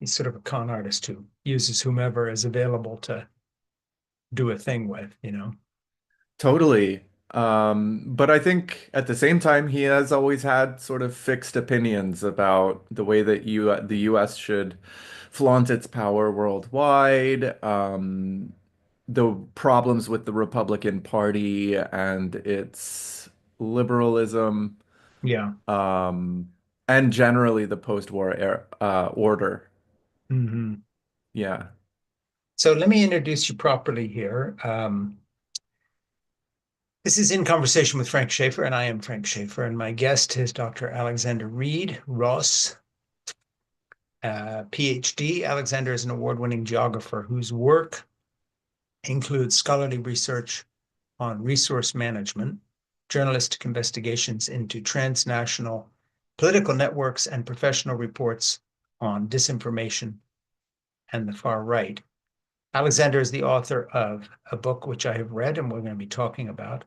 He's sort of a con artist who uses whomever is available to do a thing with, you know? Totally. But I think at the same time, he has always had sort of fixed opinions about the way that the US should flaunt its power worldwide, the problems with the Republican Party and its liberalism, Yeah. um, and generally the post-war era, order. Hmm. Yeah. So let me introduce you properly here. This is In Conversation with Frank Schaeffer, and I am Frank Schaeffer, and my guest is Dr. Alexander Reid Ross, Ph.D. Alexander is an award-winning geographer whose work includes scholarly research on resource management, journalistic investigations into transnational political networks, and professional reports on disinformation and the far right. Alexander is the author of a book which I have read and we're going to be talking about,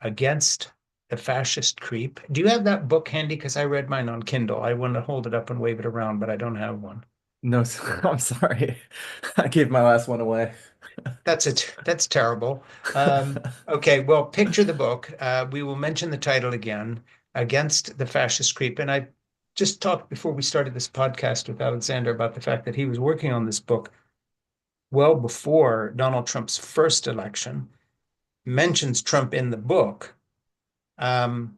Against the Fascist Creep. Do you have that book handy? Because I read mine on Kindle. I want to hold it up and wave it around, but I don't have one. No, I'm sorry. I gave my last one away. That's it. That's terrible. Okay, well, picture the book. We will mention the title again, Against the Fascist Creep. And I just talked before we started this podcast with Alexander about the fact that he was working on this book well before Donald Trump's first election, mentions Trump in the book. Um,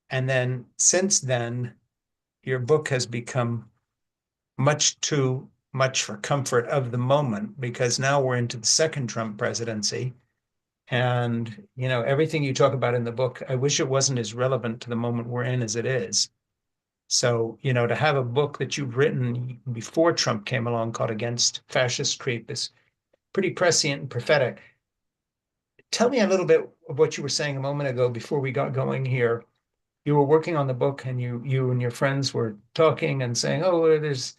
and then since then, your book has become much too much for comfort of the moment because now we're into the second Trump presidency. And, you know, everything you talk about in the book, I wish it wasn't as relevant to the moment we're in as it is. So, you know, to have a book that you've written before Trump came along called Against Fascist Creep is pretty prescient and prophetic. Tell me a little bit of what you were saying a moment ago before we got going here. You were working on the book and you and your friends were talking and saying, oh, there's,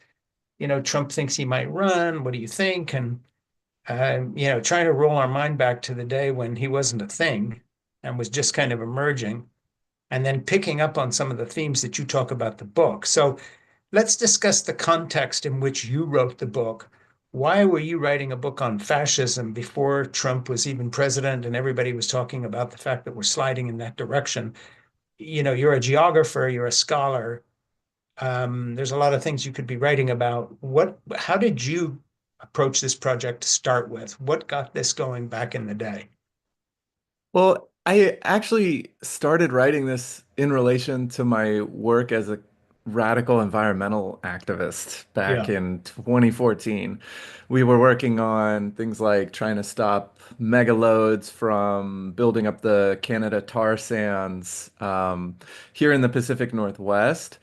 you know, Trump thinks he might run. What do you think? And you know, trying to roll our mind back to the day when he wasn't a thing and was just kind of emerging, and then picking up on some of the themes that you talk about the book. So let's discuss the context in which you wrote the book. Why were you writing a book on fascism before Trump was even president and everybody was talking about the fact that we're sliding in that direction? You know, you're a geographer, you're a scholar. There's a lot of things you could be writing about. How did you approach this project to start with? What got this going back in the day? Well, I actually started writing this in relation to my work as a radical environmental activist back Yeah. in 2014. We were working on things like trying to stop megaloads from building up the Canada tar sands here in the Pacific Northwest.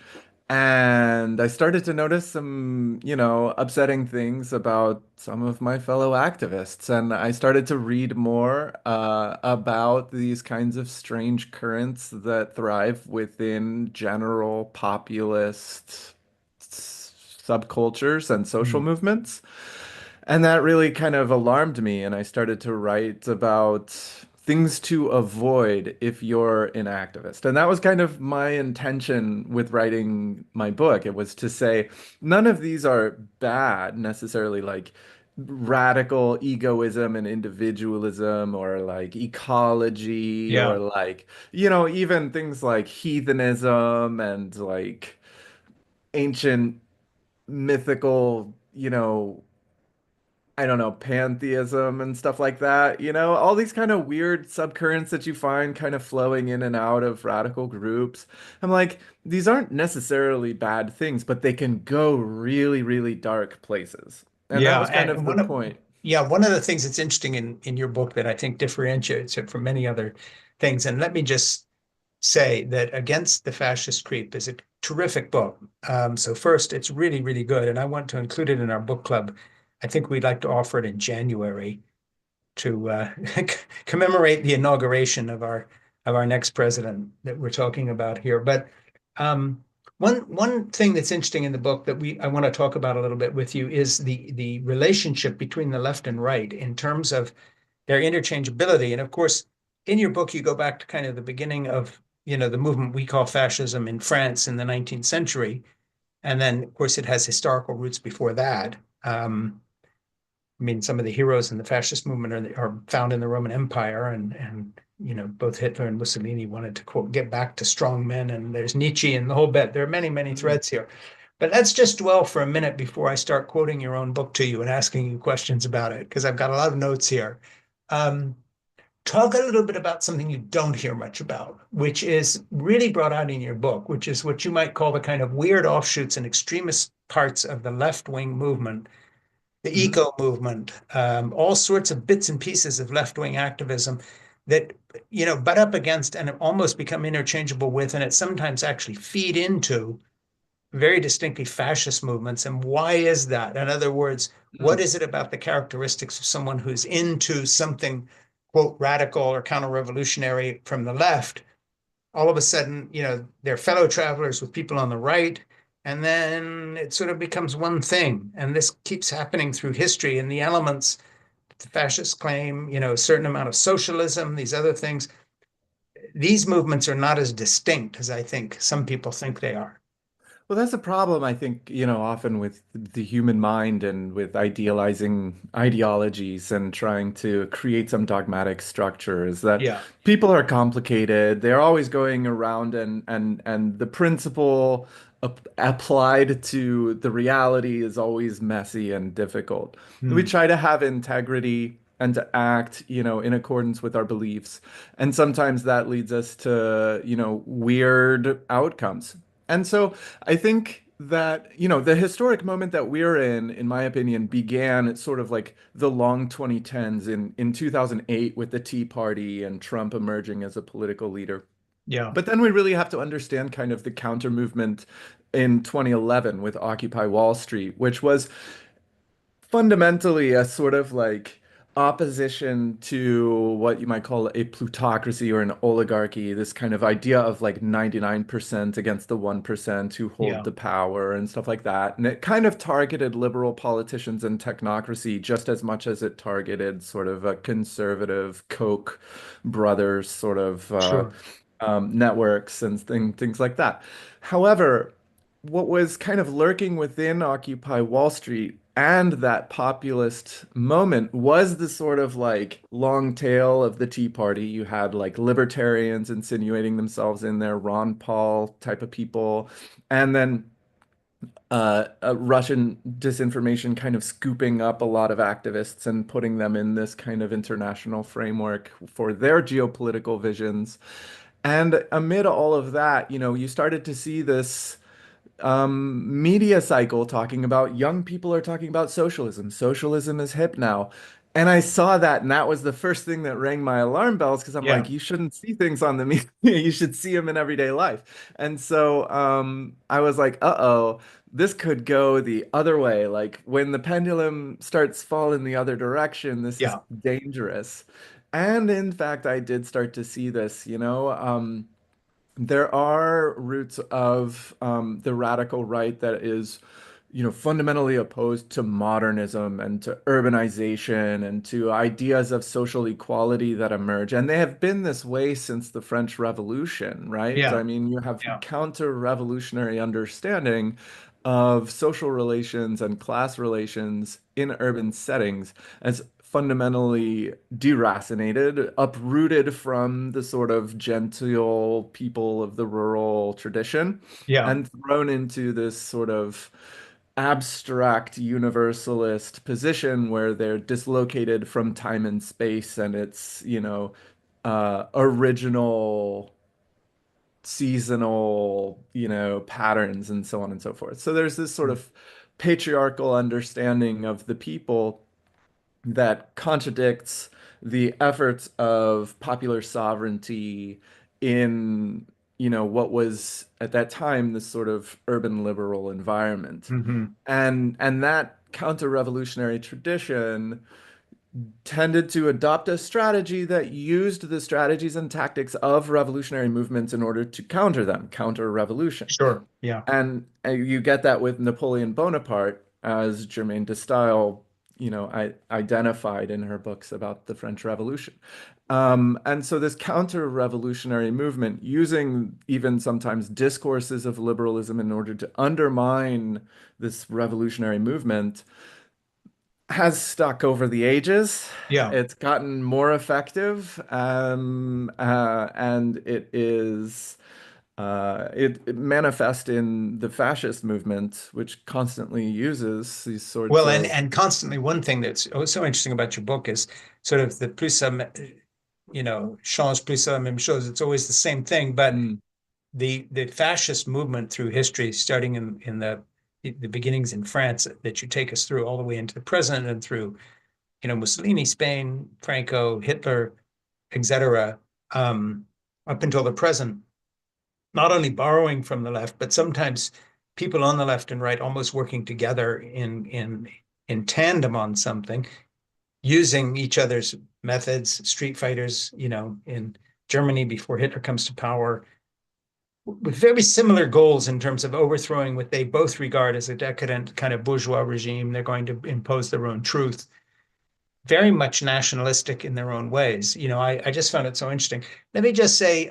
And I started to notice some, upsetting things about some of my fellow activists. And I started to read more about these kinds of strange currents that thrive within general populist subcultures and social Mm. movements. And that really kind of alarmed me, and I started to write about things to avoid if you're an activist. And that was kind of my intention with writing my book. It was to say none of these are bad necessarily, like radical egoism and individualism, or like ecology, or Yeah. like, even things like heathenism and like ancient mythical, I don't know, pantheism and stuff like that, all these kind of weird subcurrents that you find kind of flowing in and out of radical groups. I'm like, these aren't necessarily bad things, but they can go really, really dark places. And that Yeah. was kind And of the point. one of the things that's interesting in your book that I think differentiates it from many other things, and let me just say that Against the Fascist Creep is a terrific book. So first, it's really, really good, and I want to include it in our book club. I think we'd like to offer it in January to commemorate the inauguration of our next president that we're talking about here. But um, one thing that's interesting in the book that we I want to talk about a little bit with you is the relationship between the left and right in terms of their interchangeability. And of course, in your book, you go back to kind of the beginning of the movement we call fascism in France in the 19th century. And then, of course, it has historical roots before that. I mean, some of the heroes in the fascist movement are found in the Roman Empire, and both Hitler and Mussolini wanted to quote get back to strong men, and there's Nietzsche and the whole bit. There are many, many Mm. threads here. But let's just dwell for a minute before I start quoting your own book to you and asking you questions about it, because I've got a lot of notes here. Um, Talk a little bit about something you don't hear much about, which is really brought out in your book, which is what you might call the kind of weird offshoots and extremist parts of the left-wing movement, the Mhm. eco movement, all sorts of bits and pieces of left-wing activism that butt up against and almost become interchangeable with, and it sometimes actually feed into very distinctly fascist movements. And why is that? In other words, what Mm. is it about the characteristics of someone who's into something, quote, radical or counter-revolutionary from the left? All of a sudden, they're fellow travelers with people on the right. And then it sort of becomes one thing. And this keeps happening through history. And the elements, the fascists claim, a certain amount of socialism, these other things. These movements are not as distinct as I think some people think they are. Well, that's a problem, I think, often with the human mind and with idealizing ideologies and trying to create some dogmatic structure is that Yeah, people are complicated. They're always going around and the principle applied to the reality is always messy and difficult. We hmm. try to have integrity and to act, in accordance with our beliefs. And sometimes that leads us to, weird outcomes. And so I think that, the historic moment that we're in my opinion, began at sort of like the long 2010s in 2008 with the Tea Party and Trump emerging as a political leader. Yeah, But then we really have to understand kind of the counter movement in 2011 with Occupy Wall Street, which was fundamentally a sort of like opposition to what you might call a plutocracy or an oligarchy, this kind of idea of like 99% against the 1% who hold yeah, the power and stuff like that. And it kind of targeted liberal politicians and technocracy just as much as it targeted sort of a conservative Koch brothers sort of sure. networks and things like that. However, what was kind of lurking within Occupy Wall Street and that populist moment was the sort of like long tail of the Tea Party. You had like libertarians insinuating themselves in there, Ron Paul type of people, and then Russian disinformation kind of scooping up a lot of activists and putting them in this kind of international framework for their geopolitical visions. And amid all of that, you started to see this media cycle talking about young people are talking about socialism. Socialism is hip now. And I saw that, and that was the first thing that rang my alarm bells because I'm Yeah, like, you shouldn't see things on the media. You should see them in everyday life. And so I was like, uh-oh, this could go the other way. Like when the pendulum starts falling the other direction, this is yeah, dangerous. And in fact, I did start to see this, there are roots of the radical right that is, fundamentally opposed to modernism and to urbanization and to ideas of social equality that emerge. And they have been this way since the French Revolution, right? yeah, I mean, you have yeah, counter-revolutionary understanding of social relations and class relations in urban settings as fundamentally deracinated, uprooted from the sort of genteel people of the rural tradition, yeah, and thrown into this sort of abstract universalist position where they're dislocated from time and space and it's, original seasonal, patterns and so on and so forth. So there's this sort mm, of patriarchal understanding of the people that contradicts the efforts of popular sovereignty in, what was at that time this sort of urban liberal environment. hmm, And that counter-revolutionary tradition tended to adopt a strategy that used the strategies and tactics of revolutionary movements in order to counter them, counter revolution. sure, yeah, And you get that with Napoleon Bonaparte, as Germaine de Stael, I identified in her books about the French Revolution. And so this counter-revolutionary movement, using even sometimes discourses of liberalism in order to undermine this revolutionary movement, has stuck over the ages. Yeah. It's gotten more effective, and it manifests in the fascist movement, which constantly uses these sorts Well, of. and constantly one thing that's so interesting about your book is sort of the plus ça, change plus ça même chose. It's always the same thing, but Mm, the fascist movement through history, starting in the beginnings in France that you take us through all the way into the present and through, Mussolini, Spain, Franco, Hitler, etc., up until the present, not only borrowing from the left, but sometimes people on the left and right almost working together in tandem on something, using each other's methods, street fighters, in Germany before Hitler comes to power, with very similar goals in terms of overthrowing what they both regard as a decadent kind of bourgeois regime. They're going to impose their own truth, very much nationalistic in their own ways. I just found it so interesting. Let me just say,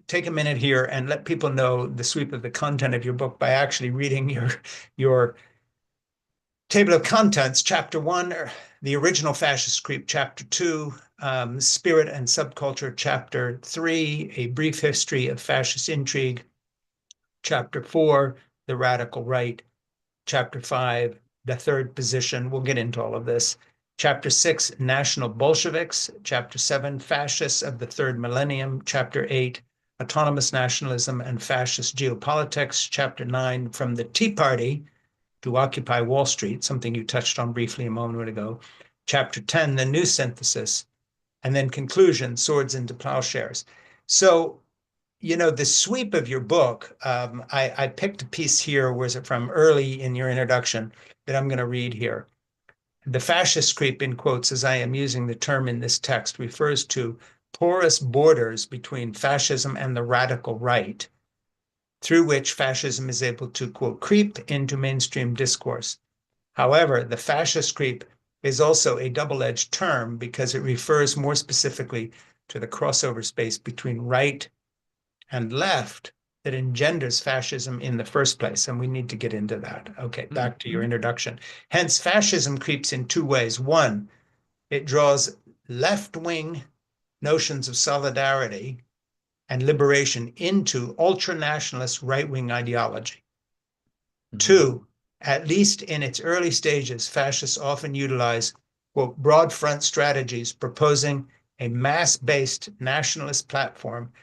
take a minute here and let people know the sweep of the content of your book by actually reading your table of contents. Chapter one, the original Fascist Creep. Chapter two, spirit and subculture. Chapter three, a brief history of fascist intrigue. Chapter four, the radical right. Chapter five, the third position. We'll get into all of this. Chapter six, national Bolsheviks. Chapter seven, fascists of the third millennium. Chapter eight, autonomous nationalism and fascist geopolitics. Chapter nine, from the Tea Party to Occupy Wall Street, something you touched on briefly a moment ago. Chapter 10, the new synthesis. And then conclusion, swords into plowshares. So, the sweep of your book, I picked a piece here, where's it from, early in your introduction, that I'm going to read here. The fascist creep, in quotes, as I am using the term in this text, refers to porous borders between fascism and the radical right, through which fascism is able to, quote, creep into mainstream discourse. However, the fascist creep is also a double-edged term because it refers more specifically to the crossover space between right and left that engenders fascism in the first place. And we need to get into that. Okay, mm, back to your mhm, introduction. Hence, fascism creeps in two ways. One, it draws left-wing notions of solidarity and liberation into ultra-nationalist right-wing ideology. mhm, Two, at least in its early stages, fascists often utilize, quote, broad front strategies proposing a mass-based nationalist platform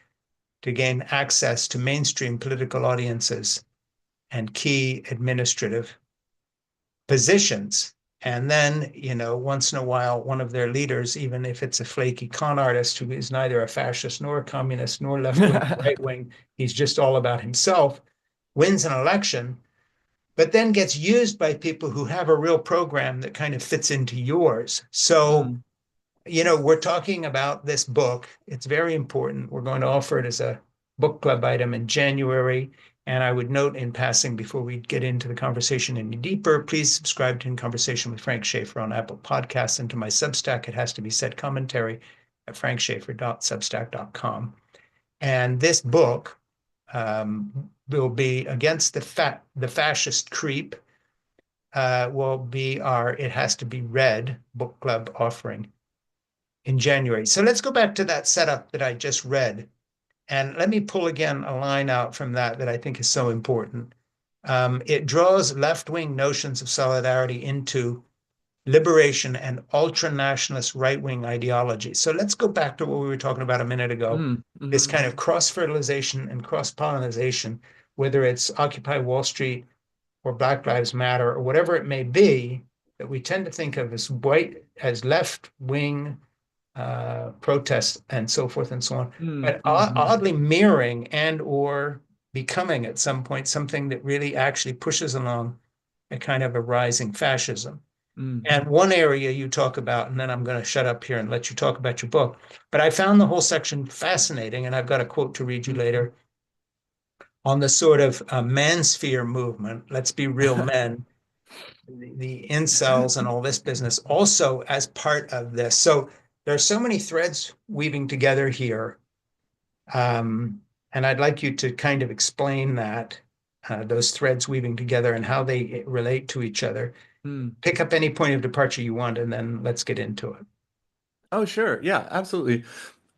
to gain access to mainstream political audiences and key administrative positions. And then, once in a while, one of their leaders, even if it's a flaky con artist who is neither a fascist nor a communist nor left wing or right wing, he's just all about himself, wins an election, but then gets used by people who have a real program that kind of fits into yours. So, mm, we're talking about this book. It's very important. We're going to offer it as a book club item in January. And I would note in passing, before we get into the conversation any deeper, please subscribe to In Conversation with Frank Schaeffer on Apple Podcasts and to my Substack. It has to be said commentary at frankschaeffer.substack.com. And this book will be against the fascist creep. Will be our It Has to Be Read book club offering in January. So let's go back to that setup that I just read. And let me pull again a line out from that I think is so important. It draws left-wing notions of solidarity into liberation and ultra-nationalist right-wing ideology. So let's go back to what we were talking about a minute ago, mm, this mhm, kind of cross-fertilization and cross-pollination, whether it's Occupy Wall Street or Black Lives Matter or whatever it may be, that we tend to think of as left-wing protests and so forth and so on, mm, but mhm, oddly mirroring and or becoming at some point something that really actually pushes along a kind of a rising fascism. mm, And one area you talk about, and then I'm going to shut up here and let you talk about your book, but I found the whole section fascinating, and I've got a quote to read you mm. later on the sort of mansphere movement. Let's be real men, the incels and all this business also as part of this. So There are so many threads weaving together here. Um, and I'd like you to kind of explain that, those threads weaving together and how they relate to each other. Hmm. Pick up any point of departure you want, and then let's get into it. Oh, sure. Yeah, absolutely.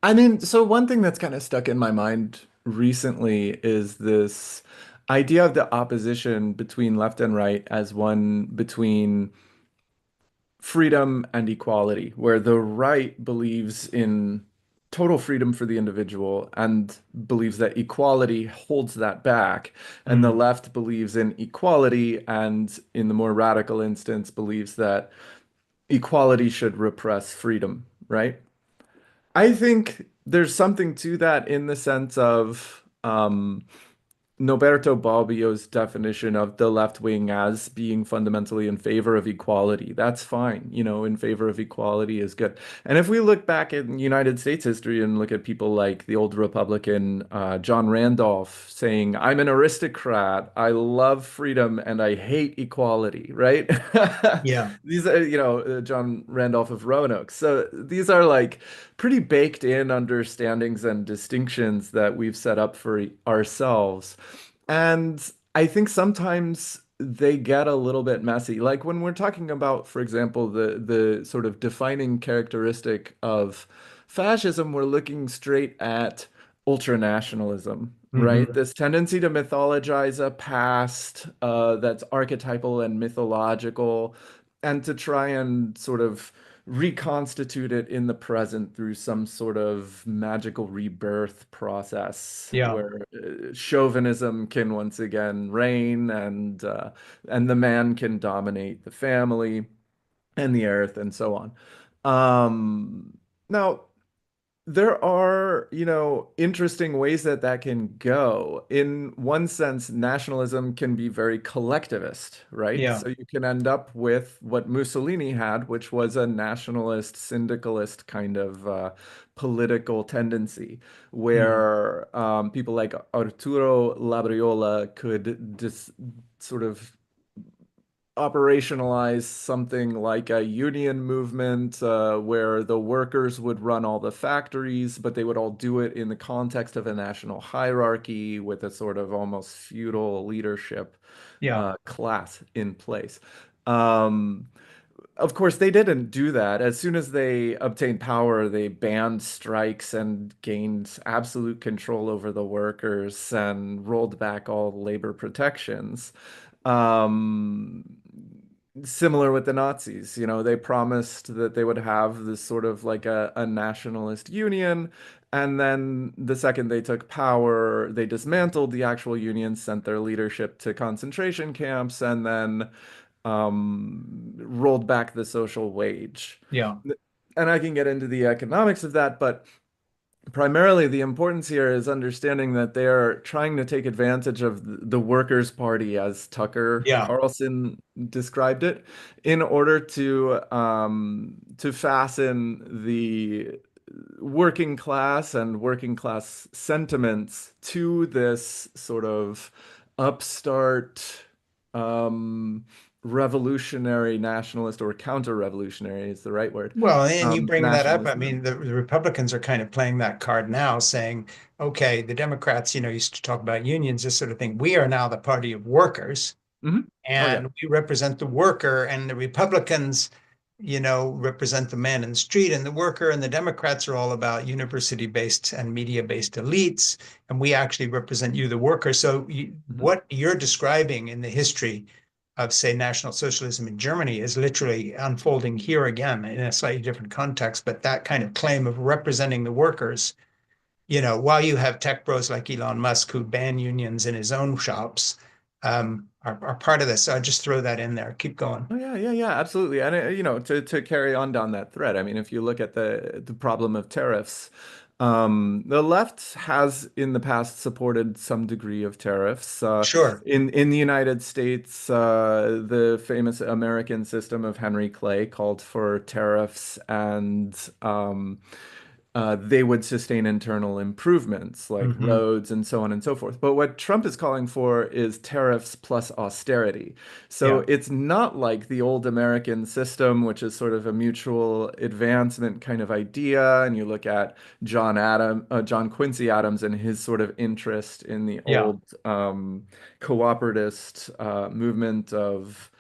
I mean, so one thing that's kind of stuck in my mind recently is this idea of the opposition between left and right as one between freedom and equality, where the right believes in total freedom for the individual and believes that equality holds that back, and the Mm, left believes in equality and, in the more radical instance, believes that equality should repress freedom, right? I think there's something to that in the sense of Noberto Bobbio's definition of the left wing as being fundamentally in favor of equality. That's fine. In favor of equality is good. And if we look back in United States history and look at people like the old Republican John Randolph saying, "I'm an aristocrat, I love freedom, and I hate equality," right? yeah, These are, John Randolph of Roanoke. So these are like pretty baked in understandings and distinctions that we've set up for ourselves. And I think sometimes they get a little bit messy. Like when we're talking about, for example, the sort of defining characteristic of fascism, we're looking straight at ultranationalism, right? hmm, This tendency to mythologize a past that's archetypal and mythological, and to try and sort of reconstitute it in the present through some sort of magical rebirth process yeah, where chauvinism can once again reign, and the man can dominate the family and the earth and so on. Now, there are, interesting ways that that can go. In one sense, nationalism can be very collectivist, right? yeah, So you can end up with what Mussolini had, which was a nationalist, syndicalist kind of political tendency, mm, where people like Arturo Labriola could just sort of operationalize something like a union movement where the workers would run all the factories, but they would all do it in the context of a national hierarchy with a sort of almost feudal leadership yeah, class in place. Um, of course, they didn't do that. As soon as they obtained power, they banned strikes and gained absolute control over the workers and rolled back all labor protections. Um, Similar with the Nazis, they promised that they would have this sort of like a nationalist union. And then the second they took power, they dismantled the actual union, sent their leadership to concentration camps, and then rolled back the social wage. yeah, And I can get into the economics of that, but primarily the importance here is understanding that they're trying to take advantage of the Workers' Party, as Tucker yeah, Carlson described it, in order to fasten the working class and working class sentiments to this sort of upstart um, revolutionary nationalist, or counter-revolutionary is the right word, well, and you bring that up. I nationalism. mean, the Republicans are kind of playing that card now, saying, okay, the Democrats, used to talk about unions, this sort of thing. We are now the party of workers, Hmm. Oh yeah. and we represent the worker, and the Republicans, represent the man in the street and the worker, and the Democrats are all about university-based and media-based elites, and we actually represent you, the worker. So Hmm. what you're describing in the history of, say, National Socialism in Germany is literally unfolding here again in a slightly different context, but that kind of claim of representing the workers, while you have tech bros like Elon Musk who ban unions in his own shops, are part of this. So I just throw that in there. Keep going. Oh yeah, yeah, yeah, absolutely. And to carry on down that thread, I mean, if you look at the problem of tariffs, the left has in the past supported some degree of tariffs. Sure. In the United States, the famous American system of Henry Clay called for tariffs and they would sustain internal improvements like Hmm. roads and so on and so forth. But what Trump is calling for is tariffs plus austerity. So Yeah, it's not like the old American system, which is sort of a mutual advancement kind of idea. And you look at John Quincy Adams and his sort of interest in the yeah, old cooperativist movement of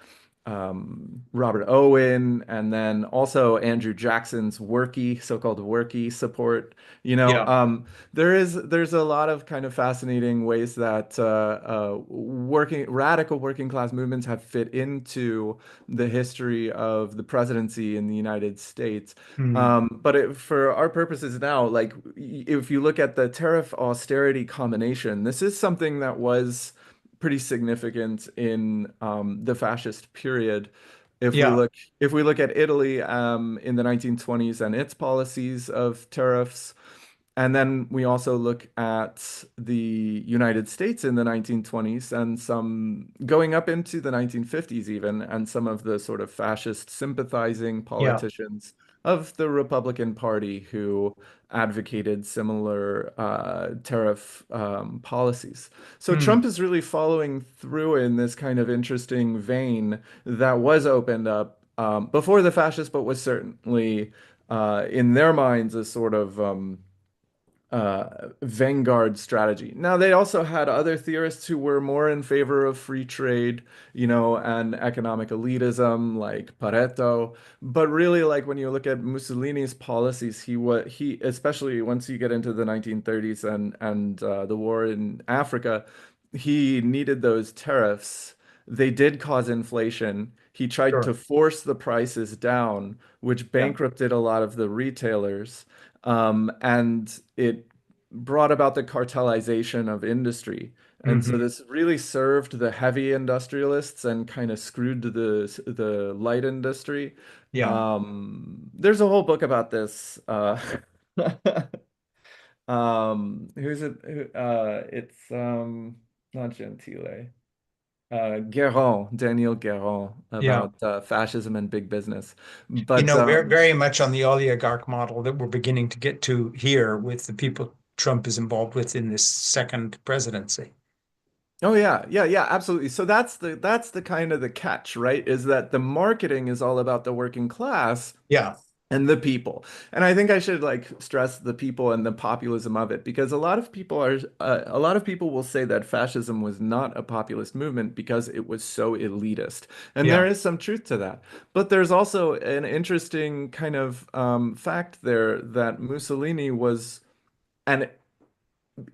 Robert Owen, and then also Andrew Jackson's worky, so-called worky support. You know, yeah, there's a lot of kind of fascinating ways that radical working class movements have fit into the history of the presidency in the United States. mm, For our purposes now, like if you look at the tariff austerity combination, this is something that was pretty significant in the fascist period. If we yeah, look if we look at Italy in the 1920s and its policies of tariffs, and then we also look at the United States in the 1920s and some going up into the 1950s even, and some of the sort of fascist sympathizing yeah, politicians of the Republican Party who advocated similar tariff policies. So mm, Trump is really following through in this kind of interesting vein that was opened up before the fascists, but was certainly in their minds a sort of vanguard strategy. Now, they also had other theorists who were more in favor of free trade, you know, and economic elitism, like Pareto. But really, like when you look at Mussolini's policies, he especially once you get into the 1930s and the war in Africa, he needed those tariffs. They did cause inflation. He tried to sure, force the prices down, which yeah, bankrupted a lot of the retailers. And it brought about the cartelization of industry. And so hmm, this really served the heavy industrialists and kind of screwed the light industry. yeah. There's a whole book about this. Who's it? It's not Gentile. Daniel Guéron, Yeah. about fascism and big business. You But know, very much on the oligarch model that we're beginning to get to here with the people Trump is involved with in this second presidency. Oh yeah, yeah, yeah, absolutely. So that's the kind of the catch, right? Is that the marketing is all about the working class Yeah, and the people. And I think I should like stress the people and the populism of it because a lot of people will say that fascism was not a populist movement because it was so elitist. And there yeah, is some truth to that. But there's also an interesting kind of fact there that Mussolini was an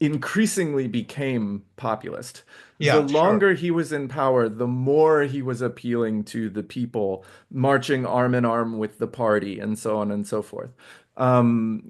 increasingly became populist. The yeah, sure. longer he was in power, the more he was appealing to the people, marching arm in arm with the party, and so on and so forth.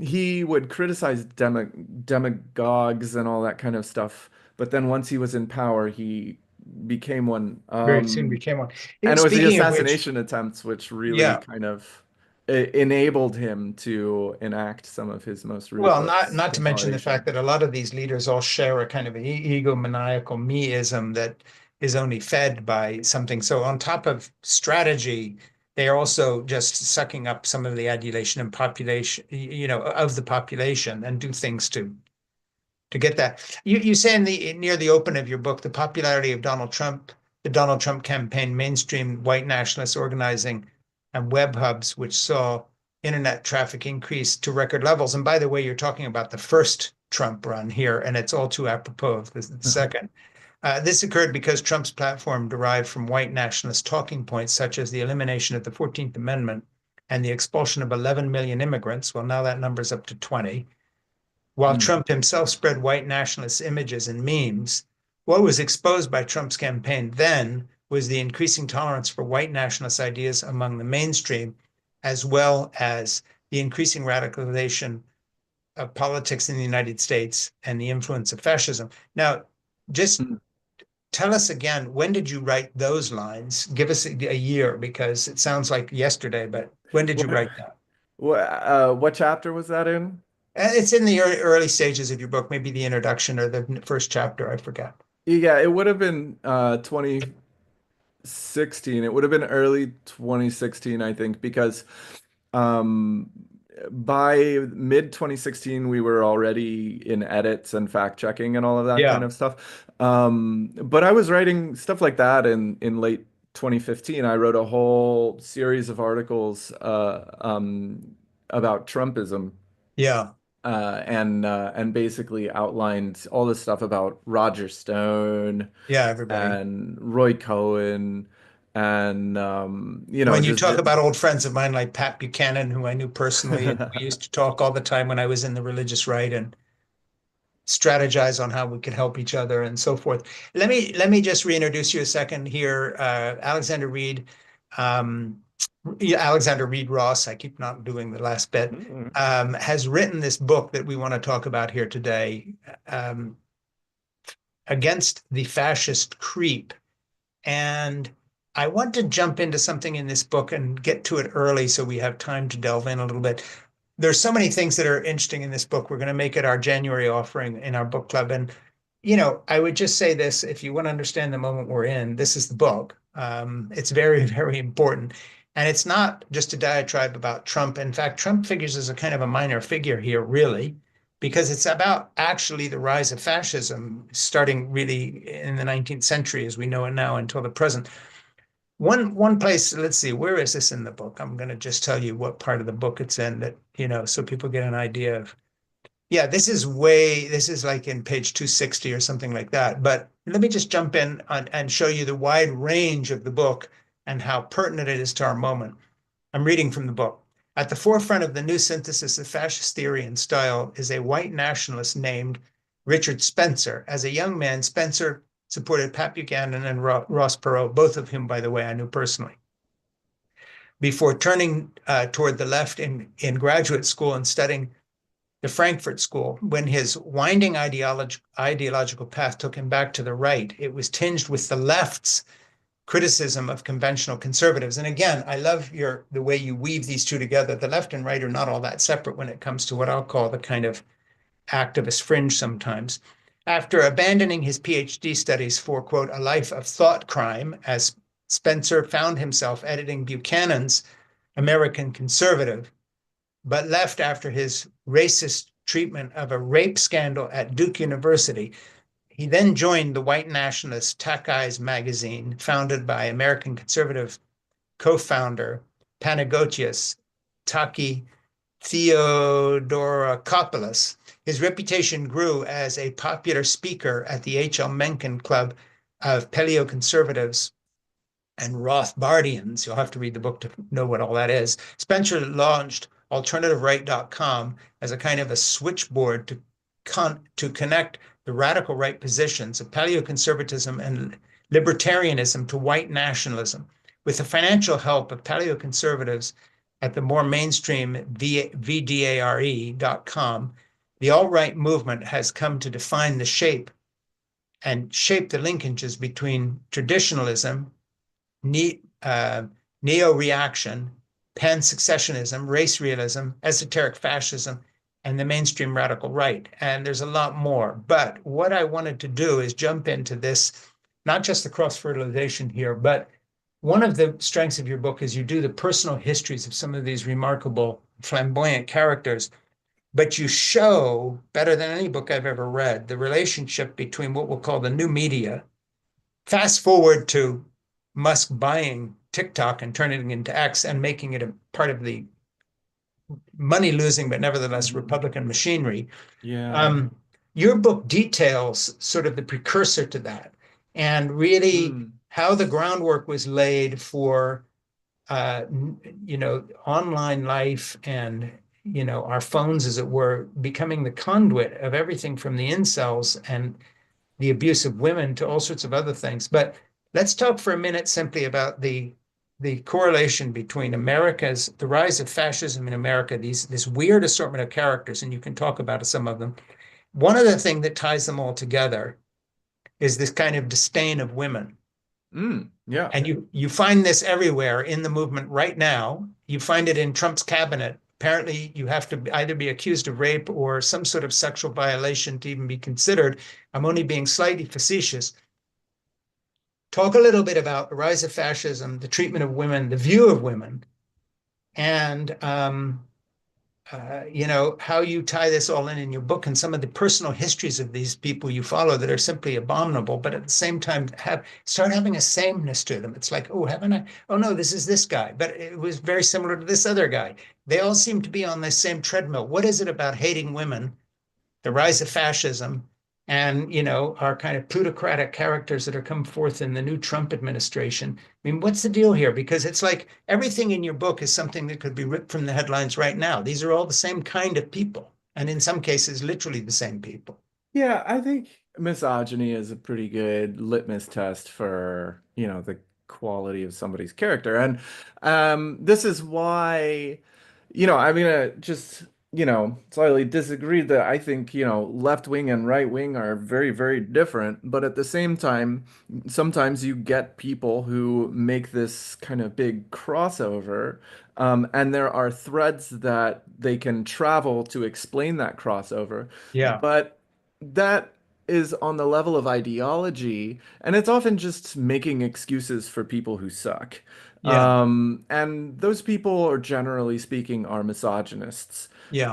He would criticize demagogues and all that kind of stuff, but then once he was in power, he became one. Very soon became one. And it was the Speaking of which, assassination attempts which really yeah. kind of enabled him to enact some of his most Well, not ruthless not to mention the fact consolidation. that a lot of these leaders all share a kind of egomaniacal meism that is only fed by something. So on top of strategy, they are also just sucking up some of the adulation and population, of the population and do things to get that. You say in the near the open of your book, the popularity of Donald Trump, the Donald Trump campaign, mainstream white nationalist organizing, and web hubs, which saw internet traffic increase to record levels. And by the way, you're talking about the first Trump run here, and it's all too apropos of the second. This occurred because Trump's platform derived from white nationalist talking points such as the elimination of the 14th Amendment and the expulsion of 11 million immigrants. Well, now that number's up to 20, while Mm, Trump himself spread white nationalist images and memes. What was exposed by Trump's campaign then was the increasing tolerance for white nationalist ideas among the mainstream, as well as the increasing radicalization of politics in the United States and the influence of fascism. Now, just mm. tell us again, when did you write those lines? Give us a year because it sounds like yesterday, but when did you What, write that? what chapter was that in? It's in the early stages of your book, maybe the introduction or the first chapter, I forgot. Yeah, it would have been 2016. It would have been early 2016, I think, because um, by mid 2016, we were already in edits and fact checking and all of that kind Yeah, of stuff. But I was writing stuff like that in late 2015. I wrote a whole series of articles about Trumpism yeah, and basically outlined all this stuff about Roger Stone yeah, everybody. and Roy Cohen and When you just talk about old friends of mine like Pat Buchanan, who I knew personally, and we used to talk all the time when I was in the religious right and strategize on how we could help each other and so forth. Let me just reintroduce you a second here. Alexander Reid, um, yeah, Alexander Reid Ross, I keep not doing the last bit, has written this book that we want to talk about here today, um, Against the Fascist Creep. And I want to jump into something in this book and get to it early so we have time to delve in a little bit. There's so many things that are interesting in this book. We're going to make it our January offering in our book club. And, I would just say this, if you want to understand the moment we're in, this is the book. It's very, very important. And it's not just a diatribe about Trump. In fact, Trump figures as a kind of a minor figure here, really, because it's about actually the rise of fascism starting really in the 19th century as we know it now until the present. One place, let's see, where is this in the book? I'm going to just tell you what part of the book it's in that, so people get an idea of. Yeah, this is like in page 260 or something like that. But let me just jump in and show you the wide range of the book and how pertinent it is to our moment. I'm reading from the book. At the forefront of the new synthesis of fascist theory and style is a white nationalist named Richard Spencer. As a young man, Spencer supported Pat Buchanan and Ross Perot, both of whom, by the way, I knew personally. Before turning toward the left in graduate school and studying the Frankfurt School, when his winding ideological path took him back to the right, it was tinged with the left's criticism of conventional conservatives. And again, I love the way you weave these two together. The left and right are not all that separate when it comes to what I'll call the kind of activist fringe sometimes. After abandoning his PhD studies for, quote, a life of thought crime, as Spencer found himself editing Buchanan's American Conservative, but left after his racist treatment of a rape scandal at Duke University. He then joined the white nationalist Tack Eyes magazine, founded by American conservative co-founder Panagiotis Taki Theodorakopoulos. His reputation grew as a popular speaker at the H.L. Mencken Club of paleoconservatives and Rothbardians. You'll have to read the book to know what all that is. Spencer launched AlternativeRight.com as a kind of a switchboard to connect the radical right positions of paleoconservatism and libertarianism to white nationalism. With the financial help of paleoconservatives at the more mainstream VDARE.com, the alt-right movement has come to define the shape and shape the linkages between traditionalism, neo-reaction, pan-successionism, race realism, esoteric fascism, and the mainstream radical right. And there's a lot more. But what I wanted to do is jump into this, not just the cross-fertilization here, but one of the strengths of your book is you do the personal histories of some of these remarkable, flamboyant characters, but you show, better than any book I've ever read, the relationship between what we'll call the new media. Fast forward to Musk buying TikTok and turning it into X and making it a part of the money losing, but nevertheless Mhm. Republican machinery. Yeah. Um, your book details sort of the precursor to that and really Mm. how the groundwork was laid for, uh, online life and, our phones, as it were, becoming the conduit of everything from the incels and the abuse of women to all sorts of other things. But let's talk for a minute simply about the correlation between the rise of fascism in America, this weird assortment of characters, and you can talk about some of them. One other thing that ties them all together is this kind of disdain of women. Yeah. And you find this everywhere in the movement right now. You find it in Trump's cabinet. Apparently, you have to either be accused of rape or some sort of sexual violation to even be considered. I'm only being slightly facetious. Talk a little bit about the rise of fascism, the treatment of women, the view of women, and how you tie this all in your book and some of the personal histories of these people you follow that are simply abominable, but at the same time have start having a sameness to them. It's like, oh, haven't I? Oh no, this is this guy, but it was very similar to this other guy. They all seem to be on this same treadmill. What is it about hating women, the rise of fascism, and our kind of plutocratic characters that are come forth in the new Trump administration? I mean, what's the deal here? Because it's like everything in your book is something that could be ripped from the headlines right now. These are all the same kind of people, and in some cases, literally the same people. Yeah, I think misogyny is a pretty good litmus test for, the quality of somebody's character. And this is why, I'm gonna just, slightly disagree that I think, left wing and right wing are very, very different. But at the same time, sometimes you get people who make this kind of big crossover. And there are threads that they can travel to explain that crossover. Yeah, But that is on the level of ideology, and it's often just making excuses for people who suck. yeah, And those people, are generally speaking, are misogynists, yeah,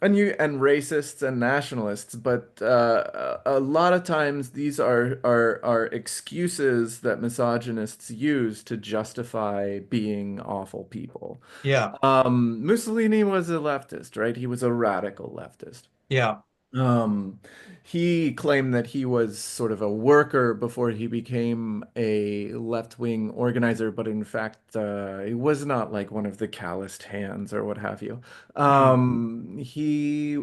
and racists and nationalists. But a lot of times, these are excuses that misogynists use to justify being awful people. yeah, Mussolini was a leftist, right? He was a radical leftist. yeah. Um, he claimed that he was sort of a worker before he became a left-wing organizer, but in fact, he was not like one of the calloused hands or what have you. Mm, He,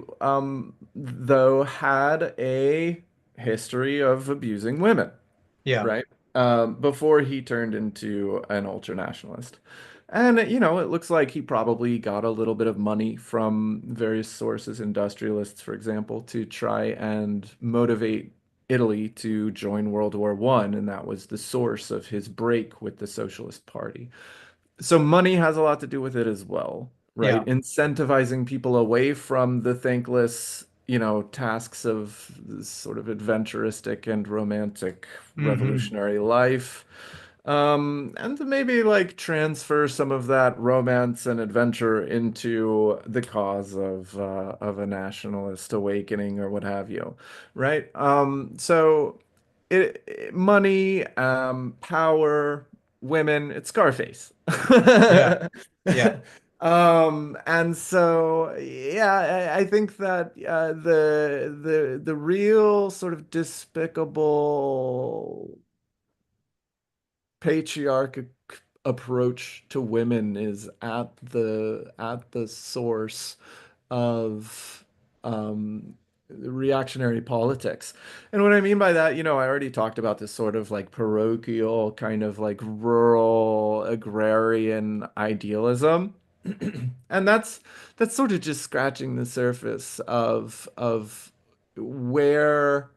though, had a history of abusing women, yeah, right? Before he turned into an ultranationalist. And, it looks like he probably got a little bit of money from various sources, industrialists, for example, to try and motivate Italy to join World War One, and that was the source of his break with the Socialist Party. So money has a lot to do with it as well, right? yeah. Incentivizing people away from the thankless, tasks of this sort of adventuristic and romantic Hmm. revolutionary life. And to maybe like transfer some of that romance and adventure into the cause of a nationalist awakening or what have you, right? So money, power, women, it's Scarface. Yeah, yeah. And so yeah, I think that the real sort of despicable patriarchic approach to women is at the source of reactionary politics. And what I mean by that, I already talked about this sort of like parochial kind of like rural agrarian idealism. And that's sort of just scratching the surface of where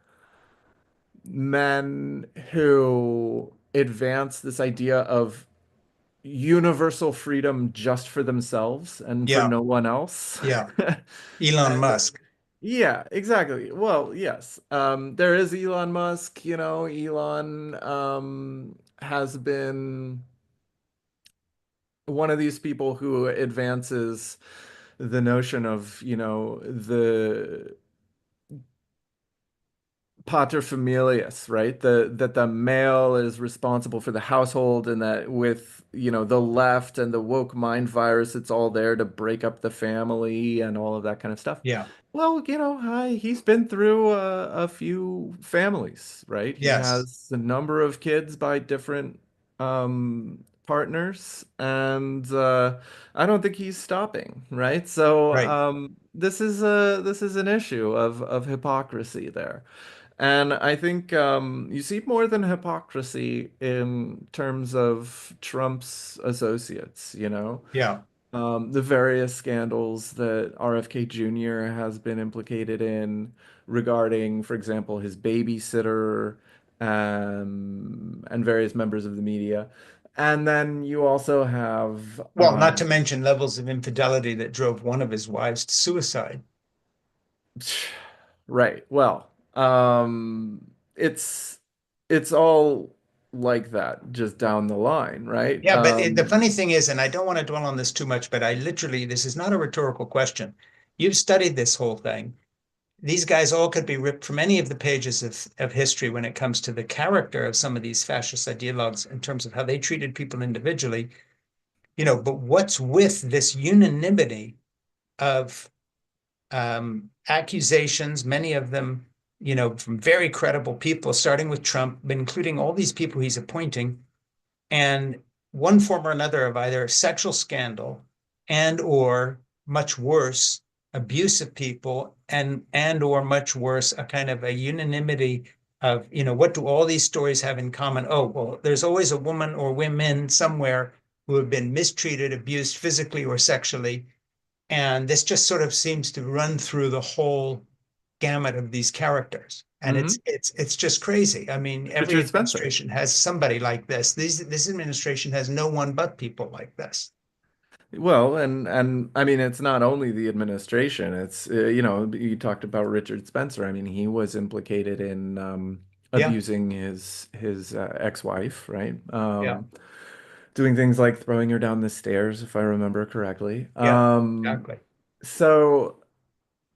men who advance this idea of universal freedom just for themselves and for Yeah, no one else. yeah. Elon And Musk. yeah, exactly. Well, yes. There is Elon Musk, Elon has been one of these people who advances the notion of, the paterfamilias, right? That the male is responsible for the household, and that with, the left and the woke mind virus, it's all there to break up the family and all of that kind of stuff. Yeah. Well, he's been through a few families, right? He Yes. has a number of kids by different partners, and I don't think he's stopping, right? So Right. this is an issue of hypocrisy there. And I think you see more than hypocrisy in terms of Trump's associates, Yeah. the various scandals that RFK Jr. has been implicated in regarding, for example, his babysitter, and various members of the media. And then you also have, Well, not to mention levels of infidelity that drove one of his wives to suicide. right, well, it's all. like that just down the line, right? Yeah, but the funny thing is, and I don't want to dwell on this too much, but I literally, this is not a rhetorical question. You've studied this whole thing. These guys all could be ripped from any of the pages of history when it comes to the character of some of these fascist ideologues in terms of how they treated people individually, but what's with this unanimity of accusations, many of them, from very credible people, starting with Trump, but including all these people he's appointing, and one form or another of either sexual scandal and or much worse abuse of people and or much worse a kind of a unanimity of what do all these stories have in common? Oh, well, there's always a woman or women somewhere who have been mistreated, abused physically or sexually, and this just sort of seems to run through the whole gamut of these characters. And Hmm. it's just crazy. I mean, every Richard Spencer. administration has somebody like this. This administration has no one but people like this. Well, and I mean, it's not only the administration. It's you know, you talked about Richard Spencer. I mean, he was implicated in Yeah, abusing his ex-wife, right? yeah, Doing things like throwing her down the stairs, if I remember correctly. yeah, exactly. So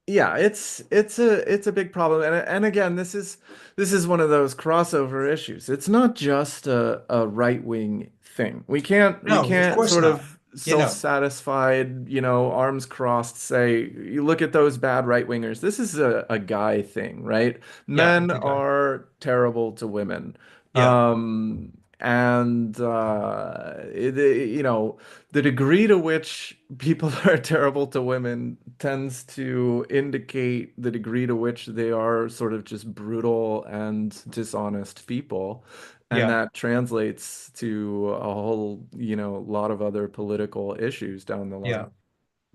yeah, it's a big problem, and again, this is one of those crossover issues. It's not just a right-wing thing. We No, of can't course sort not. of You know, self-satisfied, arms crossed, say, you look at those bad right-wingers. This is a guy thing, right? yeah, Men it's a guy. are terrible to women. Yeah, And the degree to which people are terrible to women tends to indicate the degree to which they are sort of just brutal and dishonest people. And yeah, that translates to a whole, lot of other political issues down the yeah. line.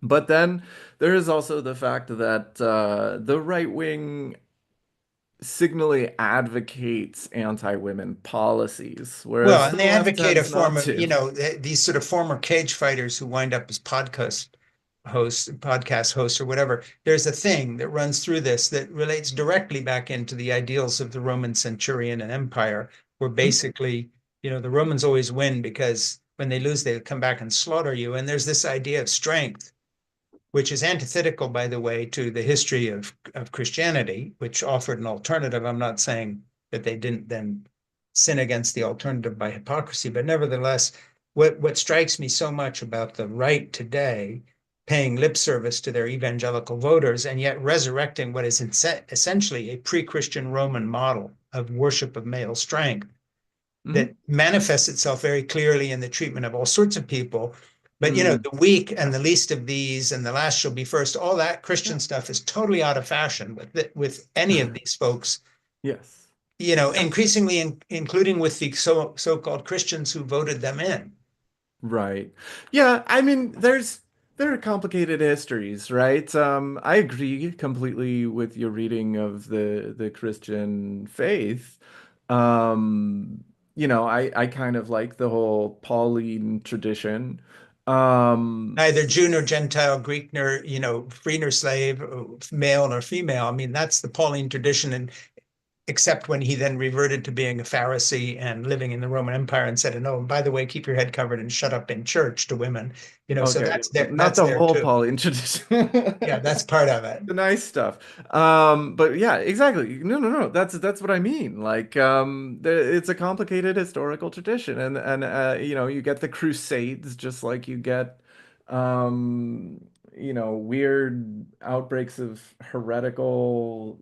But then there is also the fact that the right wing signally advocates anti-women policies, Well, whereas and the they left advocate a tends not form of, to. these sort of former cage fighters who wind up as podcast hosts or whatever. There's a thing that runs through this that relates directly back into the ideals of the Roman centurion and empire, where basically, the Romans always win because when they lose, they come back and slaughter you. And there's this idea of strength which is antithetical, by the way, to the history of Christianity, which offered an alternative. I'm not saying that they didn't then sin against the alternative by hypocrisy, but nevertheless, what strikes me so much about the right today, paying lip service to their evangelical voters, and yet resurrecting what is essentially a pre-Christian Roman model of worship of male strength Mhm. that manifests itself very clearly in the treatment of all sorts of people. But Mm, the weak and the least of these and the last shall be first, all that yeah. Christian stuff is totally out of fashion with any of these folks, Yes. increasingly including with the so-called Christians who voted them in. Right. Yeah, I mean, there are complicated histories, right? I agree completely with your reading of the Christian faith. I kind of like the whole Pauline tradition. Um, Neither Jew nor Gentile, Greek nor, free nor slave, male nor female. I mean, that's the Pauline tradition. And except when he then reverted to being a Pharisee and living in the Roman Empire and said, "No, and by the way, keep your head covered and shut up in church" to women. So okay, that's there. not That's the there whole too. Pauline tradition. Yeah, that's part of it. The nice stuff. But yeah, exactly. No, no, no. That's what I mean. Like, it's a complicated historical tradition, and you get the Crusades, just like you get, weird outbreaks of heretical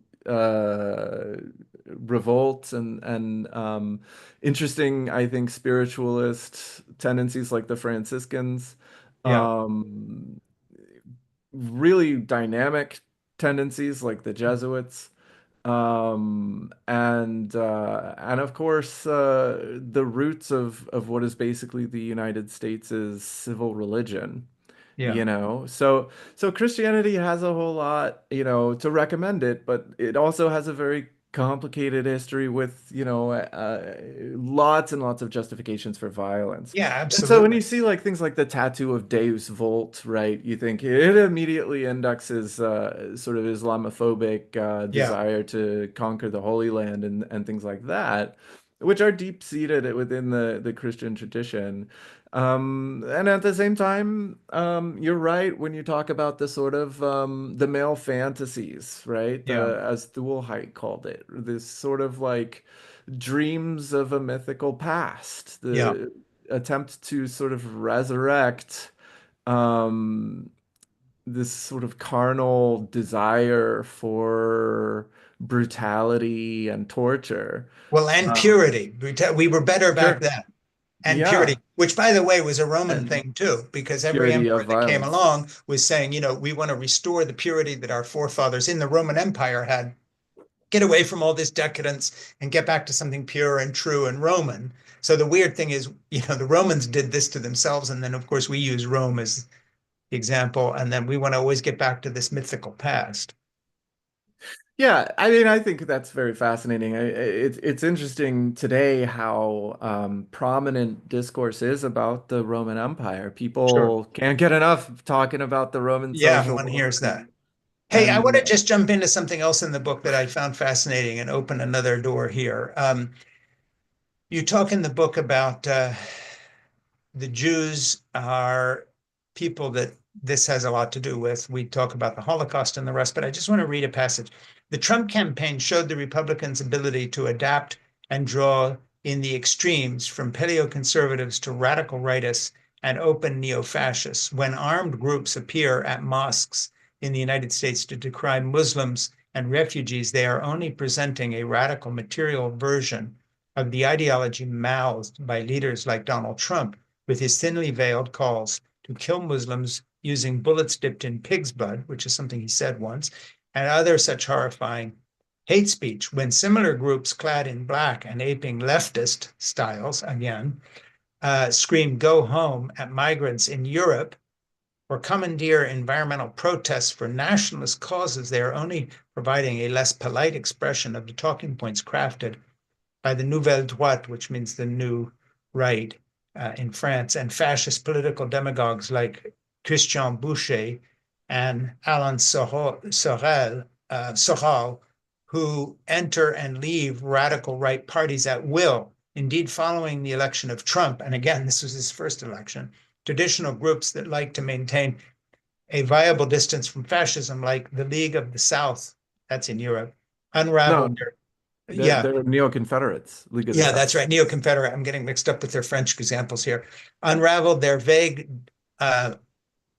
revolts and interesting, I think, spiritualist tendencies like the Franciscans. Yeah, Um, Really dynamic tendencies like the Jesuits. And of course the roots of what is basically the United States' civil religion, yeah. so Christianity has a whole lot, to recommend it, but it also has a very complicated history with, lots and lots of justifications for violence. Yeah, And so when you absolutely. see like things like the tattoo of Deus Vult, right, you think it immediately indexes sort of Islamophobic Yeah, desire to conquer the Holy Land and things like that. which are deep-seated within the Christian tradition. And at the same time, you're right when you talk about the sort of the male fantasies, right? Yeah. As Thulheit called it, this sort of like dreams of a mythical past, Yeah. the attempt to sort of resurrect um, this sort of carnal desire for brutality and torture. Well, and Uh, purity. We were better back sure. then. And Yeah. purity, which by the way was a Roman And thing too, because every purity of emperor that came violence. along was saying, we want to restore the purity that our forefathers in the Roman Empire had. Get away from all this decadence and get back to something pure and true and Roman. So the weird thing is, the Romans did this to themselves, and then of course we use Rome as the example, and then we want to always get back to this mythical past. Yeah, I mean, I think that's very fascinating. It's interesting today how prominent discourse is about the Roman Empire. Sure. People can't get enough of talking about the Roman Yeah, social one hears order, that. Hey, I want and to just jump into something else in the book that I found fascinating and open another door here. You talk in the book about the Jews are people that this has a lot to do with. We talk about the Holocaust and the rest, but I just want to read a passage. The Trump campaign showed the Republicans' ability to adapt and draw in the extremes from paleoconservatives to radical rightists and open neo-fascists. When armed groups appear at mosques in the United States to decry Muslims and refugees, they are only presenting a radical material version of the ideology mouthed by leaders like Donald Trump with his thinly veiled calls to kill Muslims using bullets dipped in pig's blood, which is something he said once, and other such horrifying hate speech, when similar groups clad in black and aping leftist styles, again, scream go home at migrants in Europe or commandeer environmental protests for nationalist causes, they are only providing a less polite expression of the talking points crafted by the Nouvelle Droite, which means the new right in France, and fascist political demagogues like Christian Boucher and Alain Soral, who enter and leave radical right parties at will. Indeed, following the election of Trump, and again, this was his first election, traditional groups that like to maintain a viable distance from fascism, like the League of the South, that's in Europe, unraveled no, their, they're yeah, they're neo-Confederates, League of the yeah, South. that's right. Neo-Confederate. I'm getting mixed up with their French examples here. Unraveled their vague, uh,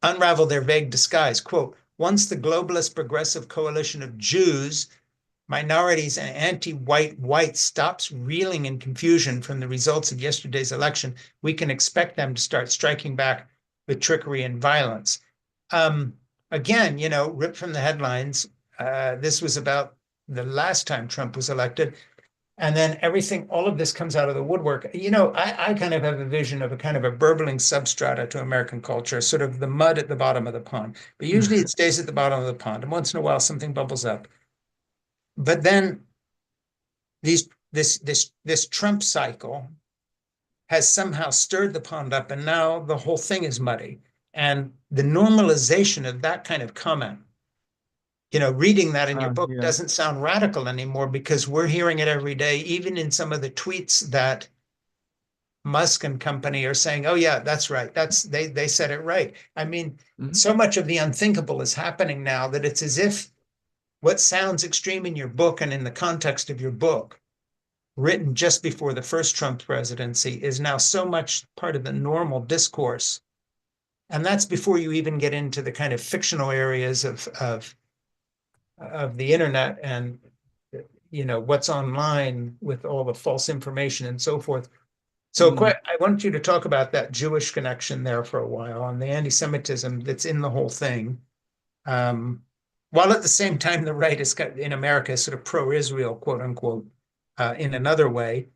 unraveled their vague disguise. Quote, once the globalist progressive coalition of Jews, minorities, and anti-white whites stops reeling in confusion from the results of yesterday's election, we can expect them to start striking back with trickery and violence. Um, Again, ripped from the headlines. This was about the last time Trump was elected. And then everything, all of this comes out of the woodwork. I kind of have a vision of a kind of a burbling substrata to American culture, sort of the mud at the bottom of the pond. But usually it stays at the bottom of the pond, and once in a while something bubbles up. But then this Trump cycle has somehow stirred the pond up, and now the whole thing is muddy. And the normalization of that kind of comment, reading that in your book Yeah. doesn't sound radical anymore because we're hearing it every day, even in some of the tweets that Musk and company are saying, "Oh yeah, that's right. They said it right." I mean, Mhm. so much of the unthinkable is happening now that it's as if what sounds extreme in your book and in the context of your book, written just before the first Trump presidency, is now so much part of the normal discourse. And that's before you even get into the kind of fictional areas of the internet and what's online with all the false information and so forth. So Mm. I want you to talk about that Jewish connection there for a while and the anti-Semitism that's in the whole thing. Um, while at the same time, the right is in America is sort of pro-Israel, quote unquote, in another way.